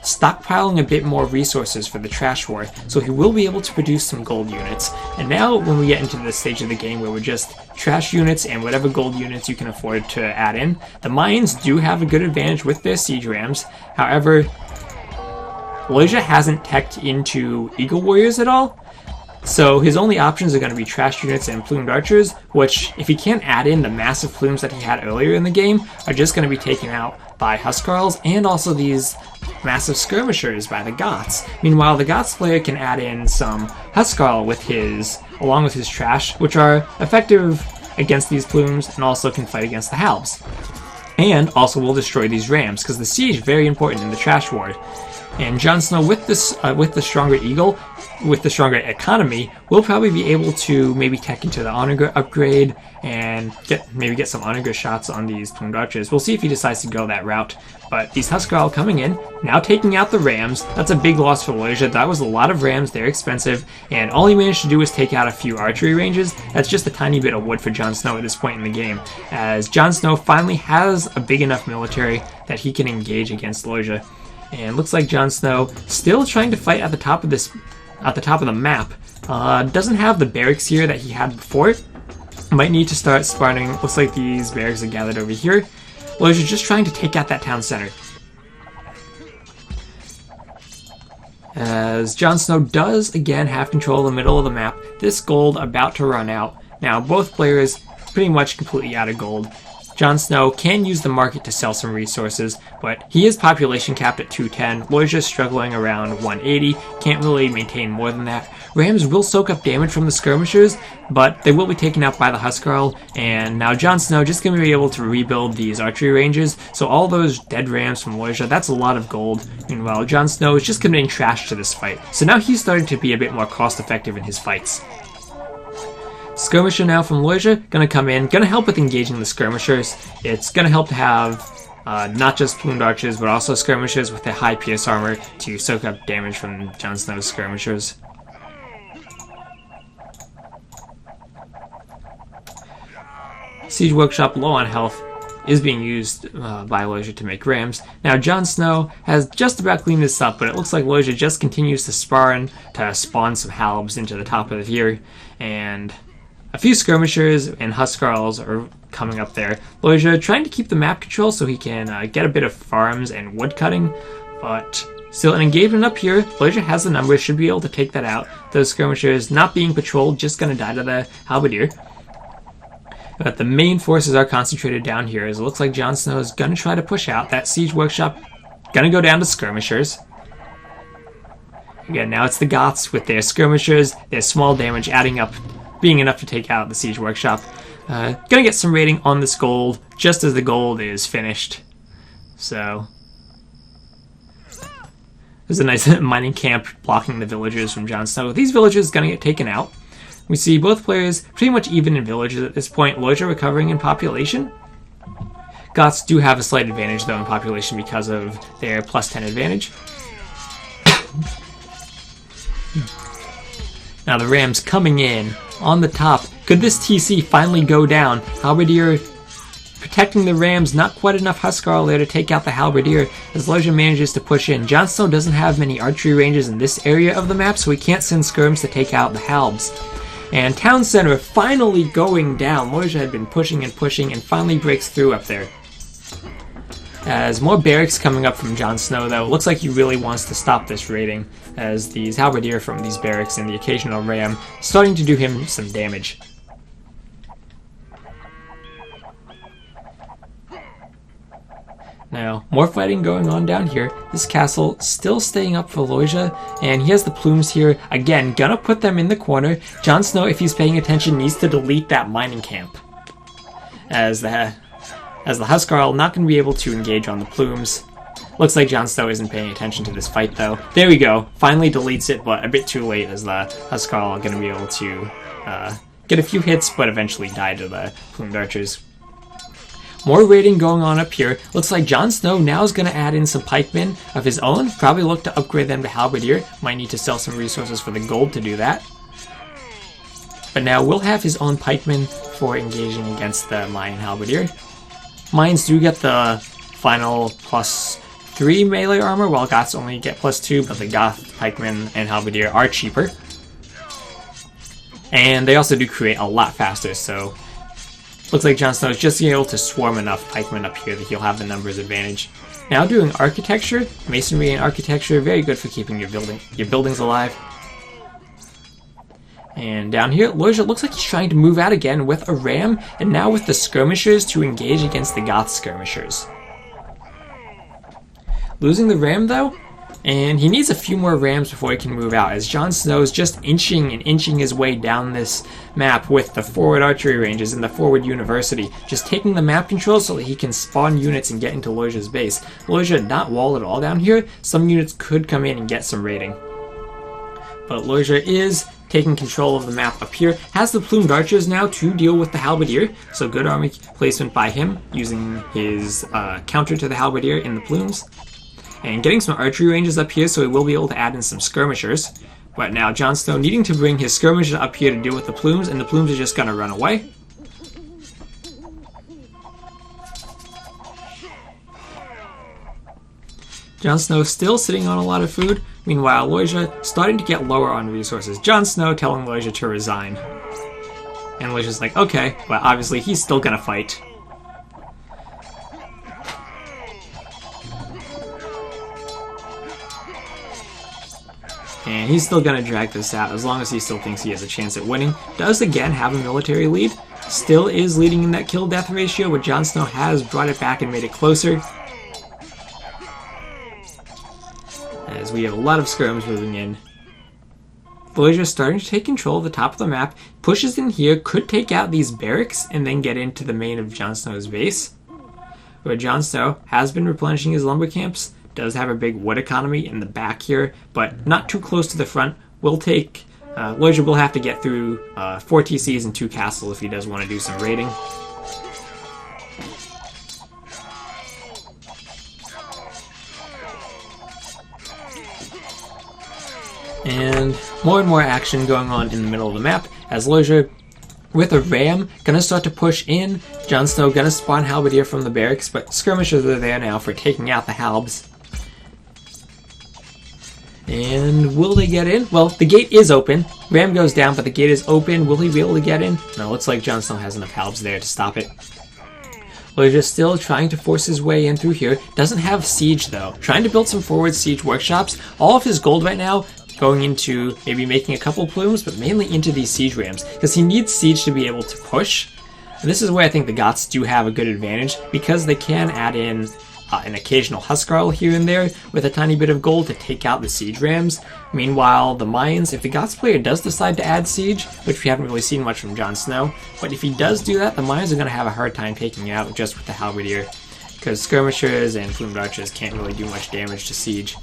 stockpiling a bit more resources for the trash war, so he will be able to produce some gold units. And now when we get into this stage of the game where we're just trash units and whatever gold units you can afford to add in, the Mayans do have a good advantage with their siege rams. However, Lojza hasn't teched into Eagle Warriors at all, so his only options are going to be trash units and Plumed Archers, which, if he can't add in the massive plumes that he had earlier in the game, are just going to be taken out by Huskarls and also these massive skirmishers by the Goths. Meanwhile, the Goths player can add in some Huskarl along with his trash, which are effective against these plumes and also can fight against the Halbs. And also will destroy these rams, because the siege is very important in the trash ward. And JonSnow, with the stronger eagle, with the stronger economy, will probably be able to maybe tech into the honor upgrade and get some honor shots on these Plumed Archers. We'll see if he decides to go that route. But these Huskarl coming in, now taking out the rams. That's a big loss for Lojza. That was a lot of rams. They're expensive, and all he managed to do was take out a few archery ranges. That's just a tiny bit of wood for JonSnow at this point in the game, as JonSnow finally has a big enough military that he can engage against Lojza. And looks like JonSnow still trying to fight at the top of the map. Doesn't have the barracks here that he had before. Might need to start spawning. Looks like these barracks are gathered over here. Lojza just trying to take out that town center. As JonSnow does again have control of the middle of the map. This gold about to run out. Now both players pretty much completely out of gold. JonSnow can use the market to sell some resources, but he is population capped at 210. Lojza struggling around 180. Can't really maintain more than that. Rams will soak up damage from the skirmishers, but they will be taken out by the Huskarl. And now JonSnow just going to be able to rebuild these archery ranges. So all those dead rams from Lojza, that's a lot of gold. Meanwhile, JonSnow is just committing trash to this fight. So now he's starting to be a bit more cost effective in his fights. Skirmisher now from Lojza, gonna come in, gonna help with engaging the skirmishers. It's gonna help to have not just Plumed Archers, but also skirmishers with a high pierce armor to soak up damage from JonSnow's skirmishers. Siege Workshop, low on health, is being used by Lojza to make rams. Now JonSnow has just about cleaned this up, but it looks like Lojza just continues to spawn some halbs into the top of the tier, and a few skirmishers and Huskarls are coming up there. Lojza trying to keep the map control so he can get a bit of farms and wood cutting, but still an engagement up here. Lojza has the numbers, should be able to take that out. Those skirmishers not being patrolled, just going to die to the halberdier. But the main forces are concentrated down here, as it looks like JonSnow is going to try to push out. That siege workshop going to go down to skirmishers. Again, now it's the Goths with their skirmishers, their small damage adding up, being enough to take out the siege workshop. Gonna get some rating on this gold just as the gold is finished. So there's a nice mining camp blocking the villagers from JonSnow. These villagers gonna get taken out. We see both players pretty much even in villages at this point. Lojza recovering in population. Goths do have a slight advantage though in population because of their +10 advantage. Now the Rams coming in on the top. Could this TC finally go down? Halberdier protecting the Rams. Not quite enough Huskarl there to take out the Halberdier as Lojza manages to push in. JonSnow doesn't have many archery ranges in this area of the map, so he can't send skirms to take out the Halbs. And Town Center finally going down. Lojza had been pushing and finally breaks through up there. As more barracks coming up from JonSnow, though, it looks like he really wants to stop this raiding, as these halberdier from these barracks and the occasional ram starting to do him some damage. Now, more fighting going on down here. This castle still staying up for Lojza, and he has the plumes here. Again, gonna put them in the corner. JonSnow, if he's paying attention, needs to delete that mining camp. As the Huskarl not gonna be able to engage on the plumes. Looks like JonSnow isn't paying attention to this fight though. There we go. Finally deletes it, but a bit too late as the Huskarl gonna be able to get a few hits, but eventually die to the Plumed Archers. More raiding going on up here. Looks like JonSnow now is going to add in some pikemen of his own. Probably look to upgrade them to halberdier. Might need to sell some resources for the gold to do that. But now we'll have his own pikemen for engaging against the Mayan halberdier. Mayans do get the final +3 melee armor, while Goths only get +2, but the Goth pikemen and halberdier are cheaper. And they also do create a lot faster, so looks like JonSnow is just able to swarm enough pikemen up here that he'll have the numbers advantage. Now doing architecture, masonry and architecture, very good for keeping your buildings alive. And down here, Lojza looks like he's trying to move out again with a ram, and now with the skirmishers to engage against the Goth skirmishers. Losing the ram though, and he needs a few more rams before he can move out, as JonSnow is just inching his way down this map with the forward archery ranges and the forward university, just taking the map control so that he can spawn units and get into Lojza's base. Lojza not walled at all down here. Some units could come in and get some raiding. But Lojza is taking control of the map up here, has the Plumed Archers now to deal with the halberdier, so good army placement by him, using his counter to the halberdier in the plumes. And getting some archery ranges up here, so he will be able to add in some skirmishers. But now JonSnow needing to bring his skirmishers up here to deal with the plumes, and the plumes are just going to run away. JonSnow still sitting on a lot of food. Meanwhile, Lojza starting to get lower on resources. JonSnow telling Lojza to resign. And Lojza's like, okay, well obviously he's still going to fight. And he's still going to drag this out as long as he still thinks he has a chance at winning. Does again have a military lead. Still is leading in that kill-death ratio, but JonSnow has brought it back and made it closer. As we have a lot of skirms moving in. Lojza starting to take control of the top of the map. Pushes in here, could take out these barracks and then get into the main of JonSnow's base. Where JonSnow has been replenishing his lumber camps. Does have a big wood economy in the back here, but not too close to the front. Will take, Lojza will have to get through 4 TCs and 2 castles if he does want to do some raiding. And more action going on in the middle of the map, as Lojza with a ram gonna start to push in. JonSnow gonna spawn halberdier from the barracks, but skirmishers are there now for taking out the halbs. And will they get in? Well, the gate is open. Ram goes down, but the gate is open. Will he be able to get in? No, looks like JonSnow has enough halbs there to stop it. Lojza still trying to force his way in through here. Doesn't have siege though. Trying to build some forward siege workshops. All of his gold right now going into maybe making a couple plumes, but mainly into these siege rams, because he needs siege to be able to push. And this is where I think the Goths do have a good advantage, because they can add in an occasional Huskarl here and there with a tiny bit of gold to take out the siege rams. Meanwhile, the Mayans, if the Goths player does decide to add siege, which we haven't really seen much from JonSnow, but if he does do that, the Mayans are going to have a hard time taking it out just with the halberdier, because skirmishers and Plumed Archers can't really do much damage to siege.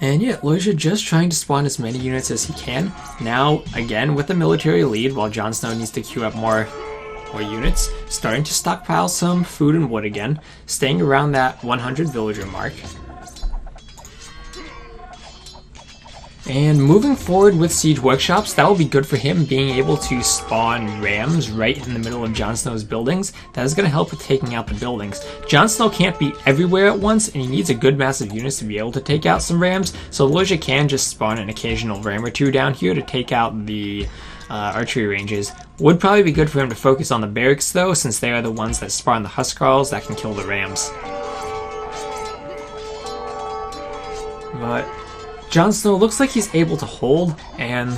And yeah, Lojza just trying to spawn as many units as he can. Now, again, with the military lead, while JonSnow needs to queue up more units, starting to stockpile some food and wood again, staying around that 100 villager mark. And moving forward with siege workshops, that will be good for him, being able to spawn rams right in the middle of JonSnow's buildings. That is going to help with taking out the buildings. JonSnow can't be everywhere at once, and he needs a good mass of units to be able to take out some rams, so Lojza can just spawn an occasional ram or two down here to take out the archery ranges. Would probably be good for him to focus on the barracks though, since they are the ones that spawn the Huskarls that can kill the rams. But JonSnow looks like he's able to hold, and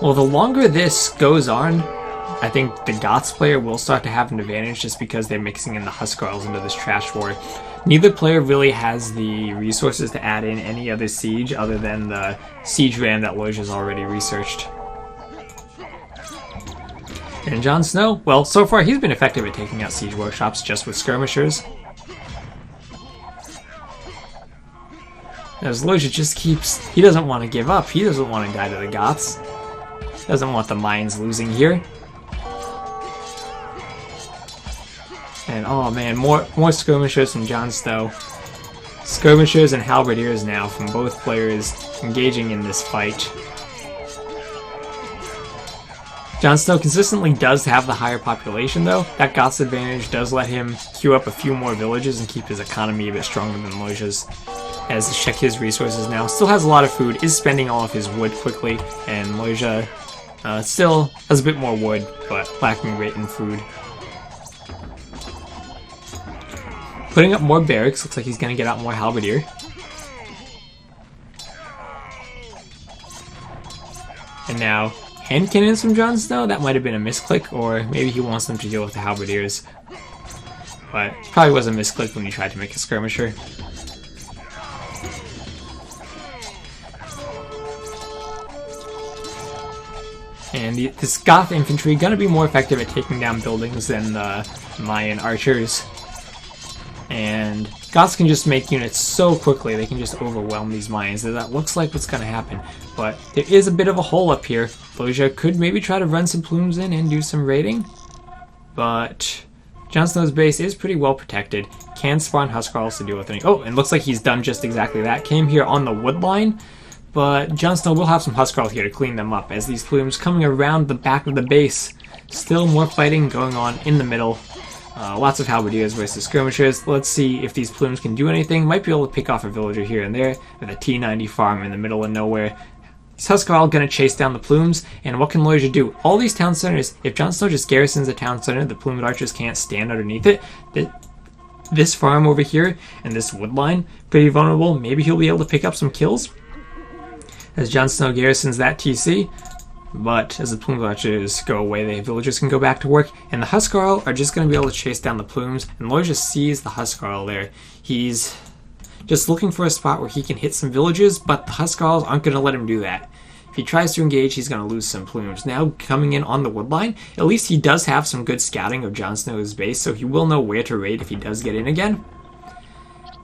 well, the longer this goes on, I think the Goths player will start to have an advantage just because they're mixing in the Huskarls into this trash war. Neither player really has the resources to add in any other siege other than the siege ram that Lojza's already researched. And JonSnow, well, so far he's been effective at taking out siege workshops just with skirmishers. As Lojza just keeps, he doesn't want to give up. He doesn't want to die to the Goths. Doesn't want the Mayans losing here. And oh man, more skirmishers from JonSnow. Skirmishers and halberdiers now from both players engaging in this fight. JonSnow consistently does have the higher population though. That Goths advantage does let him queue up a few more villages and keep his economy a bit stronger than Lojza's. As to check his resources now. Still has a lot of food, is spending all of his wood quickly, and Lojza still has a bit more wood, but lacking a bit in food. Putting up more barracks, looks like he's going to get out more halberdier. And now, hand cannons from JonSnow? That might have been a misclick, or maybe he wants them to deal with the halberdiers. But probably was a misclick when he tried to make a skirmisher. And this Goth infantry going to be more effective at taking down buildings than the Mayan archers. And Goths can just make units so quickly, they can just overwhelm these Mayans. That looks like what's going to happen. But there is a bit of a hole up here. Lojza could maybe try to run some plumes in and do some raiding. But JonSnow's base is pretty well protected. Can spawn Huskarls to deal with anything. Oh, and looks like he's done just exactly that. Came here on the wood line. But JonSnow will have some Huskarls here to clean them up as these plumes coming around the back of the base. Still more fighting going on in the middle. Lots of halberdiers versus skirmishers. Let's see if these plumes can do anything. Might be able to pick off a villager here and there with a T90 farm in the middle of nowhere. These Huskarls going to chase down the plumes, and what can Lojza do? All these town centers, if JonSnow just garrisons a town center, the Plumed Archers can't stand underneath it. This farm over here and this wood line, pretty vulnerable. Maybe he'll be able to pick up some kills as JonSnow garrisons that TC, but as the Plumed Archers go away, the villagers can go back to work, and the Huskarl are just going to be able to chase down the plumes, and Lojza sees the Huskarl there. He's just looking for a spot where he can hit some villages, but the Huskarls aren't going to let him do that. If he tries to engage, he's going to lose some plumes. Now coming in on the woodline, at least he does have some good scouting of JonSnow's base, so he will know where to raid if he does get in again.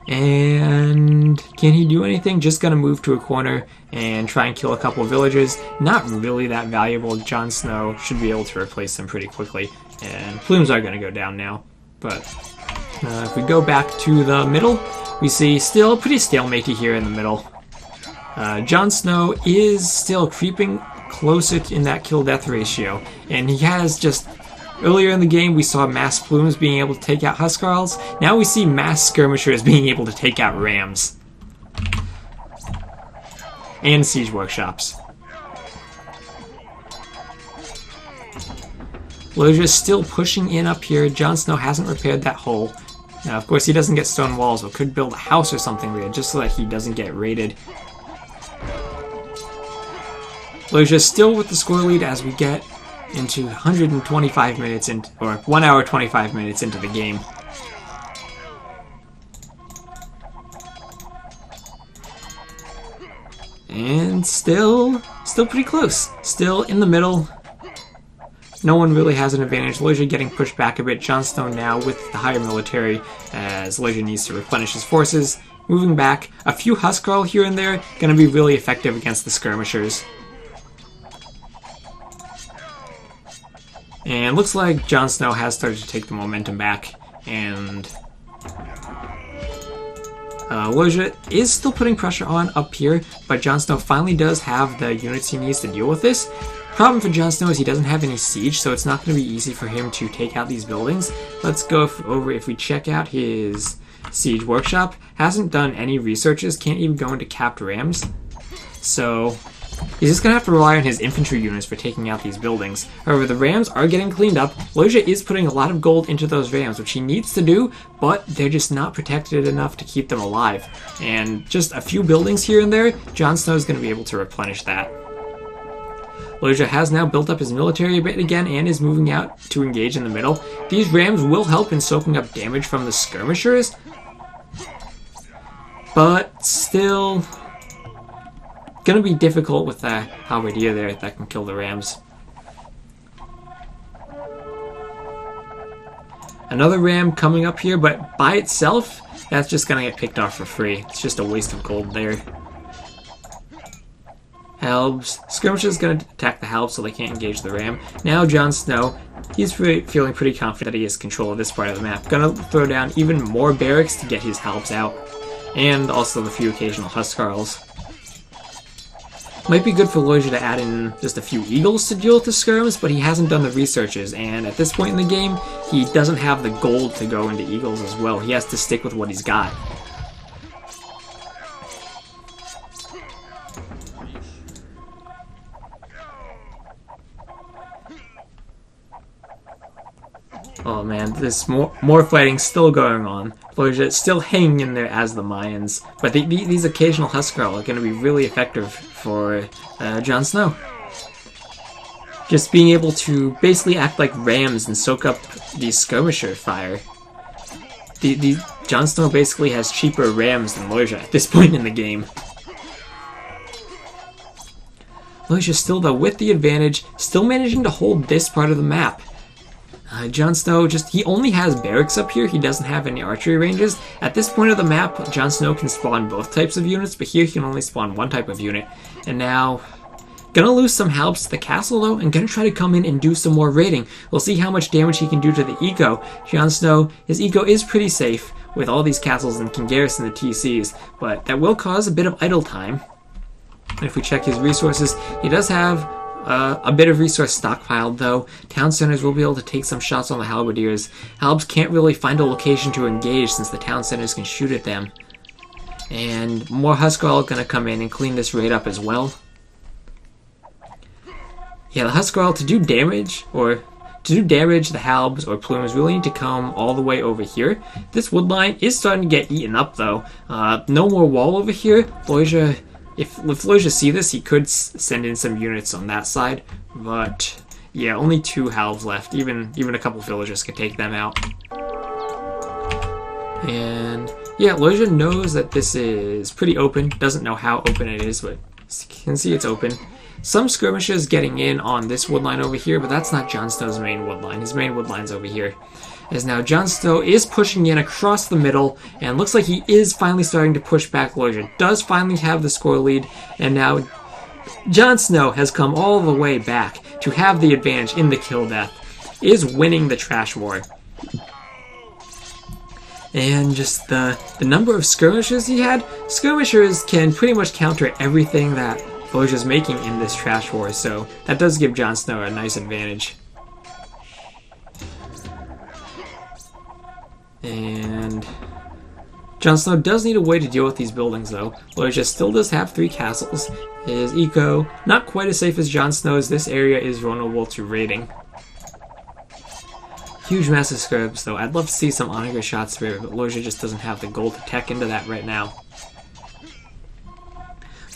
And can he do anything? Just going to move to a corner and try and kill a couple of villagers. Not really that valuable. JonSnow should be able to replace them pretty quickly. And plumes are going to go down now. But if we go back to the middle, we see still pretty stalematy here in the middle. JonSnow is still creeping closer in that kill-death ratio. And he has just... Earlier in the game, we saw mass plumes being able to take out Huskarls. Now we see mass skirmishers being able to take out rams. And siege workshops. Lojza is still pushing in up here. JonSnow hasn't repaired that hole. Now, of course, he doesn't get stone walls, but could build a house or something there just so that he doesn't get raided. Lojza is still with the score lead as we get into 125 minutes or 1 hour 25 minutes into the game. And still pretty close. Still in the middle. No one really has an advantage. Lojza getting pushed back a bit. JonSnow now with the higher military as Lojza needs to replenish his forces. Moving back. A few Huskarl here and there. Going to be really effective against the skirmishers. And looks like JonSnow has started to take the momentum back, and Lojza is still putting pressure on up here, but JonSnow finally does have the units he needs to deal with this. Problem for JonSnow is he doesn't have any siege, so it's not going to be easy for him to take out these buildings. Let's go over if we check out his siege workshop. Hasn't done any researches, can't even go into capped rams. So he's just going to have to rely on his infantry units for taking out these buildings. However, the rams are getting cleaned up. Lojza is putting a lot of gold into those rams, which he needs to do, but they're just not protected enough to keep them alive. And just a few buildings here and there, JonSnow is going to be able to replenish that. Lojza has now built up his military a bit again and is moving out to engage in the middle. These rams will help in soaking up damage from the skirmishers, but still gonna be difficult with that halberdier there that can kill the rams. Another ram coming up here, but by itself, that's just gonna get picked off for free. It's just a waste of gold there. Halbs. Skirmishes is going to attack the Halbs so they can't engage the ram. Now JonSnow, he's feeling pretty confident that he has control of this part of the map. Gonna throw down even more barracks to get his Halbs out. And also the few occasional Huskarls. Might be good for Lojza to add in just a few eagles to deal with the skirms, but he hasn't done the researches, and at this point in the game, he doesn't have the gold to go into eagles as well. He has to stick with what he's got. Oh man, there's more fighting still going on. Lojza still hanging in there as the Mayans, but these occasional Huskarls are going to be really effective for JonSnow. Just being able to basically act like rams and soak up the skirmisher fire. JonSnow basically has cheaper rams than Lojza at this point in the game. Lojza still though with the advantage, still managing to hold this part of the map. JonSnow he only has barracks up here, he doesn't have any archery ranges. At this point of the map, JonSnow can spawn both types of units, but here he can only spawn one type of unit. And now, gonna lose some Halbs to the castle though, and gonna try to come in and do some more raiding. We'll see how much damage he can do to the eco. JonSnow, his eco is pretty safe with all these castles and can garrison the TCs, but that will cause a bit of idle time. And if we check his resources, he does have a bit of resource stockpiled, though. Town centers will be able to take some shots on the halberdiers. Halbs can't really find a location to engage since the town centers can shoot at them. And more Huskarl gonna come in and clean this raid up as well. Yeah, the Huskarl to do damage, the Halbs or Plumes really need to come all the way over here. This wood line is starting to get eaten up, though. No more wall over here. Lojza, if Lojza see this, he could send in some units on that side, but yeah, only 2 Halbs left. Even a couple villagers could take them out. And yeah, Lojza knows that this is pretty open. Doesn't know how open it is, but you can see it's open. Some skirmishes getting in on this woodline over here, but that's not JonSnow's main woodline. His main woodline's over here. As now JonSnow is pushing in across the middle, and looks like he is finally starting to push back Lojza. Does finally have the score lead, and now JonSnow has come all the way back to have the advantage in the kill death. Is winning the trash war. And just the number of skirmishes he had, skirmishers can pretty much counter everything that Lojza's making in this trash war, so that does give JonSnow a nice advantage. And JonSnow does need a way to deal with these buildings, though. Lojza still does have 3 castles. His eco, not quite as safe as JonSnow's. This area is vulnerable to raiding. Huge massive scurbs, though. I'd love to see some Onager shots here, but Lojza just doesn't have the gold to tech into that right now.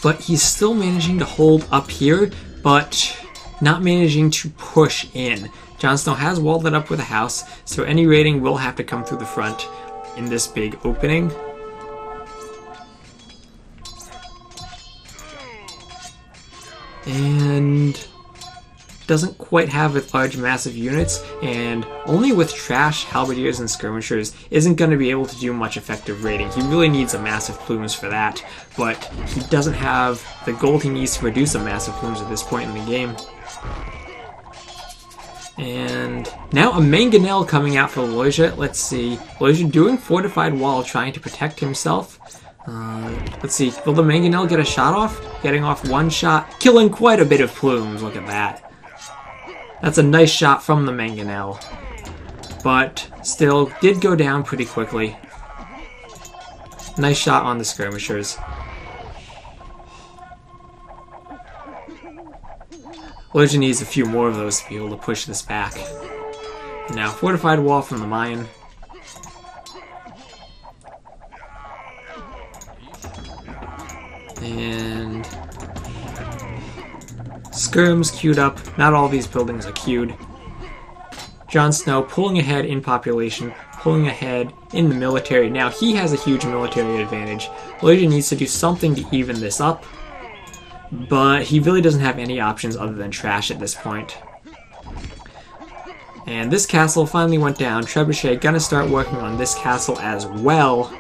But he's still managing to hold up here, but not managing to push in. JonSnow has walled it up with a house, so any raiding will have to come through the front in this big opening. And doesn't quite have with large massive units, and only with trash, halberdiers, and skirmishers isn't going to be able to do much effective raiding. He really needs a massive plumes for that, but he doesn't have the gold he needs to produce a massive plumes at this point in the game. And now a mangonel coming out for Lojza. Let's see. Lojza doing fortified wall, trying to protect himself. Let's see. Will the mangonel get a shot off? Getting off 1 shot, killing quite a bit of plumes. Look at that. That's a nice shot from the mangonel, but still did go down pretty quickly. Nice shot on the skirmishers. Lojza needs a few more of those to be able to push this back. Now, fortified wall from the Mayan. And Skirms queued up. Not all these buildings are queued. JonSnow pulling ahead in population, pulling ahead in the military. Now he has a huge military advantage. Lojza needs to do something to even this up, but he really doesn't have any options other than trash at this point. And this castle finally went down. TeRRoR gonna start working on this castle as well,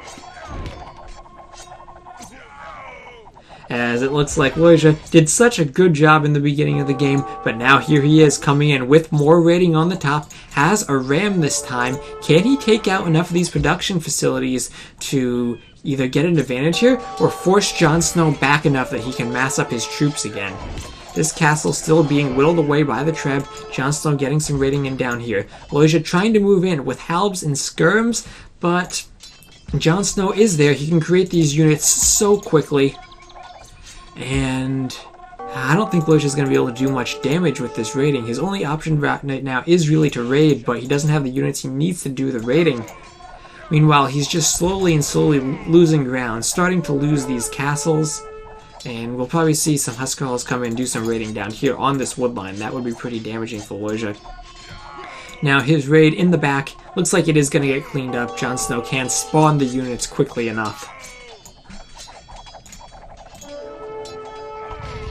as it looks like Lojza did such a good job in the beginning of the game, but now here he is coming in with more raiding on the top, has a ram this time. Can he take out enough of these production facilities to either get an advantage here or force JonSnow back enough that he can mass up his troops again? This castle still being whittled away by the Treb. JonSnow getting some raiding in down here. Lojza trying to move in with halbs and skirms, but JonSnow is there. He can create these units so quickly. And I don't think Lojza is going to be able to do much damage with this raiding. His only option right now is really to raid, but he doesn't have the units he needs to do the raiding. Meanwhile, he's just slowly losing ground, starting to lose these castles. And we'll probably see some Huskarls come in and do some raiding down here on this wood line. That would be pretty damaging for Lojza. Now his raid in the back looks like it is going to get cleaned up. JonSnow can spawn the units quickly enough.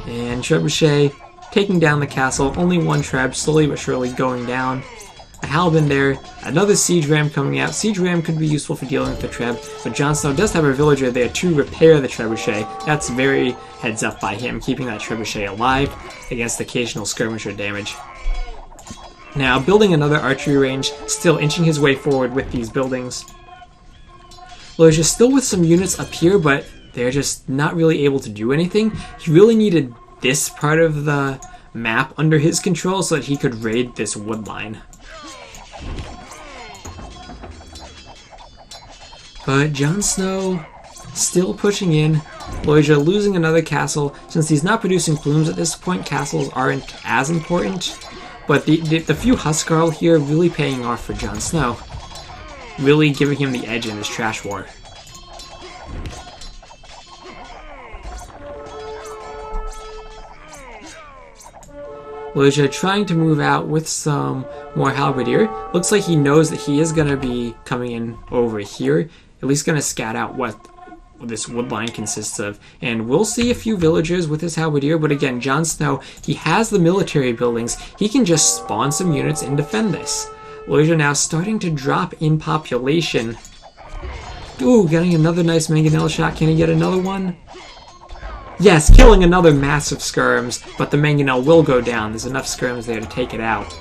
And TeRRoR taking down the castle. Only one Treb, slowly but surely going down. A halberd there. Another siege ram coming out. Siege ram could be useful for dealing with the Treb, but JonSnow does have a villager there to repair the TeRRoR. That's very heads up by him, keeping that TeRRoR alive against occasional skirmisher damage. Now building another archery range, still inching his way forward with these buildings. Lojza still with some units up here, but they're just not really able to do anything. He really needed this part of the map under his control so that he could raid this wood line. But JonSnow still pushing in. Lojza losing another castle. Since he's not producing plumes at this point, castles aren't as important. But the few Huskarl here really paying off for JonSnow. Really giving him the edge in this trash war. Lojza trying to move out with some more halberdier. Looks like he knows that he is going to be coming in over here. At least going to scout out what this wood line consists of. And we'll see a few villagers with his halberdier, but again, JonSnow, he has the military buildings. He can just spawn some units and defend this. Lojza now starting to drop in population. Ooh, getting another nice mangonel shot. Can he get another one? Yes, killing another massive skirms, but the mangonel will go down. There's enough skirms there to take it out.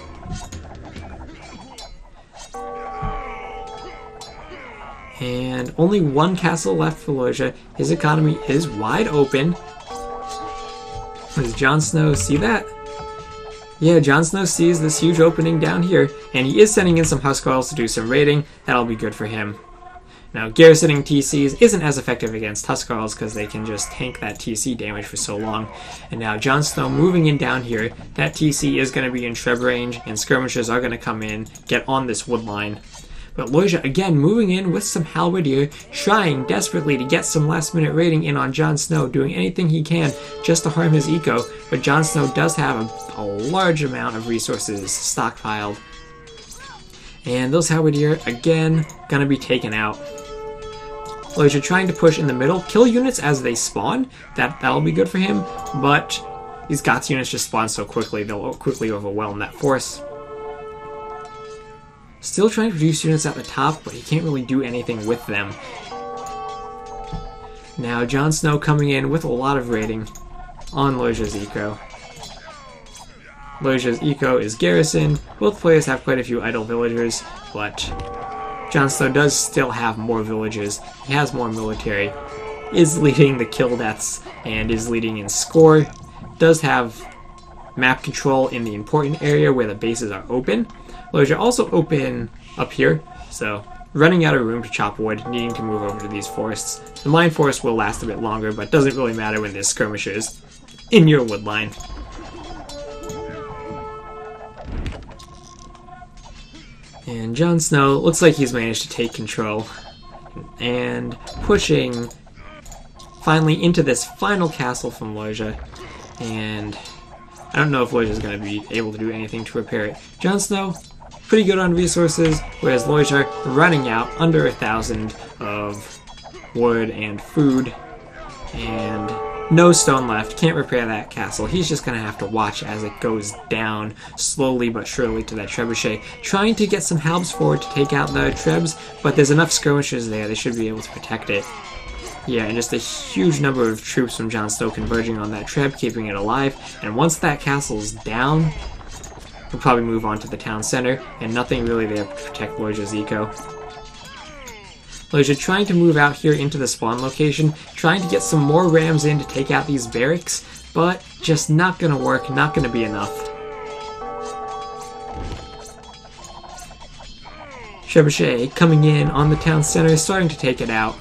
And only one castle left for Lojza. His economy is wide open. Does JonSnow see that? Yeah, JonSnow sees this huge opening down here, and he is sending in some Huskarls to do some raiding. That'll be good for him. Now, garrisoning TCs isn't as effective against Huskarls because they can just tank that TC damage for so long. And now JonSnow moving in down here. That TC is going to be in Treb range, and skirmishers are going to come in, get on this wood line. But Lojza, again, moving in with some halberdier, trying desperately to get some last-minute raiding in on JonSnow, doing anything he can just to harm his eco. But JonSnow does have a large amount of resources stockpiled. And those halberdier, again, going to be taken out. Lojza trying to push in the middle, kill units as they spawn. That'll be good for him, but these Goths units just spawn so quickly, they'll quickly overwhelm that force. Still trying to produce units at the top, but he can't really do anything with them. Now JonSnow coming in with a lot of raiding on Lojza's eco. Lojza's eco is garrisoned. Both players have quite a few idle villagers, but JonSnow does still have more villages. He has more military. Is leading the kill deaths and is leading in score. Does have map control in the important area where the bases are open. Lojza also open up here, so running out of room to chop wood, needing to move over to these forests. The mine forest will last a bit longer, but doesn't really matter when there's skirmishers in your wood line. And JonSnow looks like he's managed to take control and pushing finally into this final castle from Lojza and I don't know if Lojza is going to be able to do anything to repair it. JonSnow, pretty good on resources, whereas Lojza running out under 1,000 of wood and food, and no stone left, can't repair that castle. He's just going to have to watch as it goes down slowly but surely to that trebuchet, trying to get some halbs forward to take out the trebs, but there's enough skirmishes there, they should be able to protect it. Yeah, and just a huge number of troops from JonSnow converging on that treb, keeping it alive, and once that castle's down, we'll probably move on to the town center, and nothing really there to protect Lojza's eco. Lojza trying to move out here into the spawn location, trying to get some more rams in to take out these barracks, but just not gonna work, not gonna be enough. Trebuchet coming in on the town center, starting to take it out.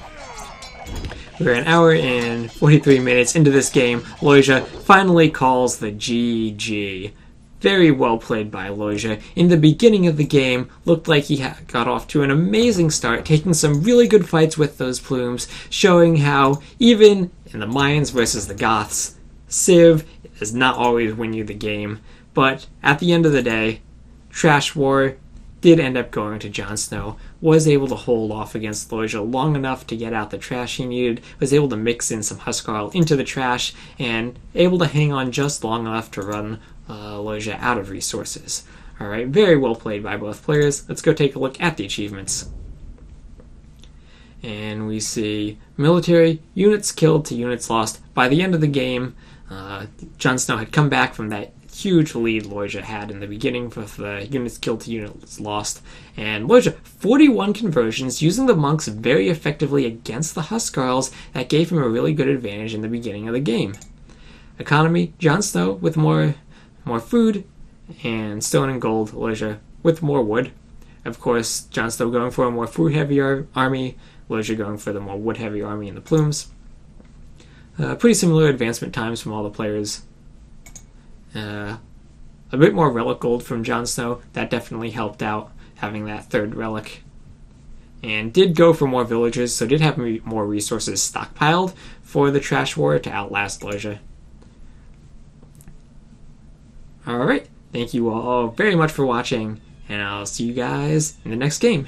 We're an hour and 43 minutes into this game. Lojza finally calls the GG. Very well played by Lojza. In the beginning of the game, looked like he got off to an amazing start, taking some really good fights with those plumes, showing how even in the Mayans versus the Goths, Civ does not always win you the game. But at the end of the day, Trash War did end up going to JonSnow, was able to hold off against Lojza long enough to get out the trash he needed, was able to mix in some Huskarl into the trash, and able to hang on just long enough to run Lojza out of resources. Alright, very well played by both players. Let's go take a look at the achievements. And we see military, units killed to units lost. By the end of the game, JonSnow had come back from that huge lead Lojza had in the beginning with the units killed to units lost. And Lojza, 41 conversions, using the monks very effectively against the Huskarls. That gave him a really good advantage in the beginning of the game. Economy, JonSnow with more food, and stone and gold, Lojza with more wood. Of course, JonSnow going for a more food-heavy army, Lojza going for the more wood-heavy army in the plumes. Pretty similar advancement times from all the players. A bit more relic gold from JonSnow, that definitely helped out, having that third relic. And did go for more villagers, so did have more resources stockpiled for the Trash War to outlast Lojza. Alright, thank you all very much for watching, and I'll see you guys in the next game.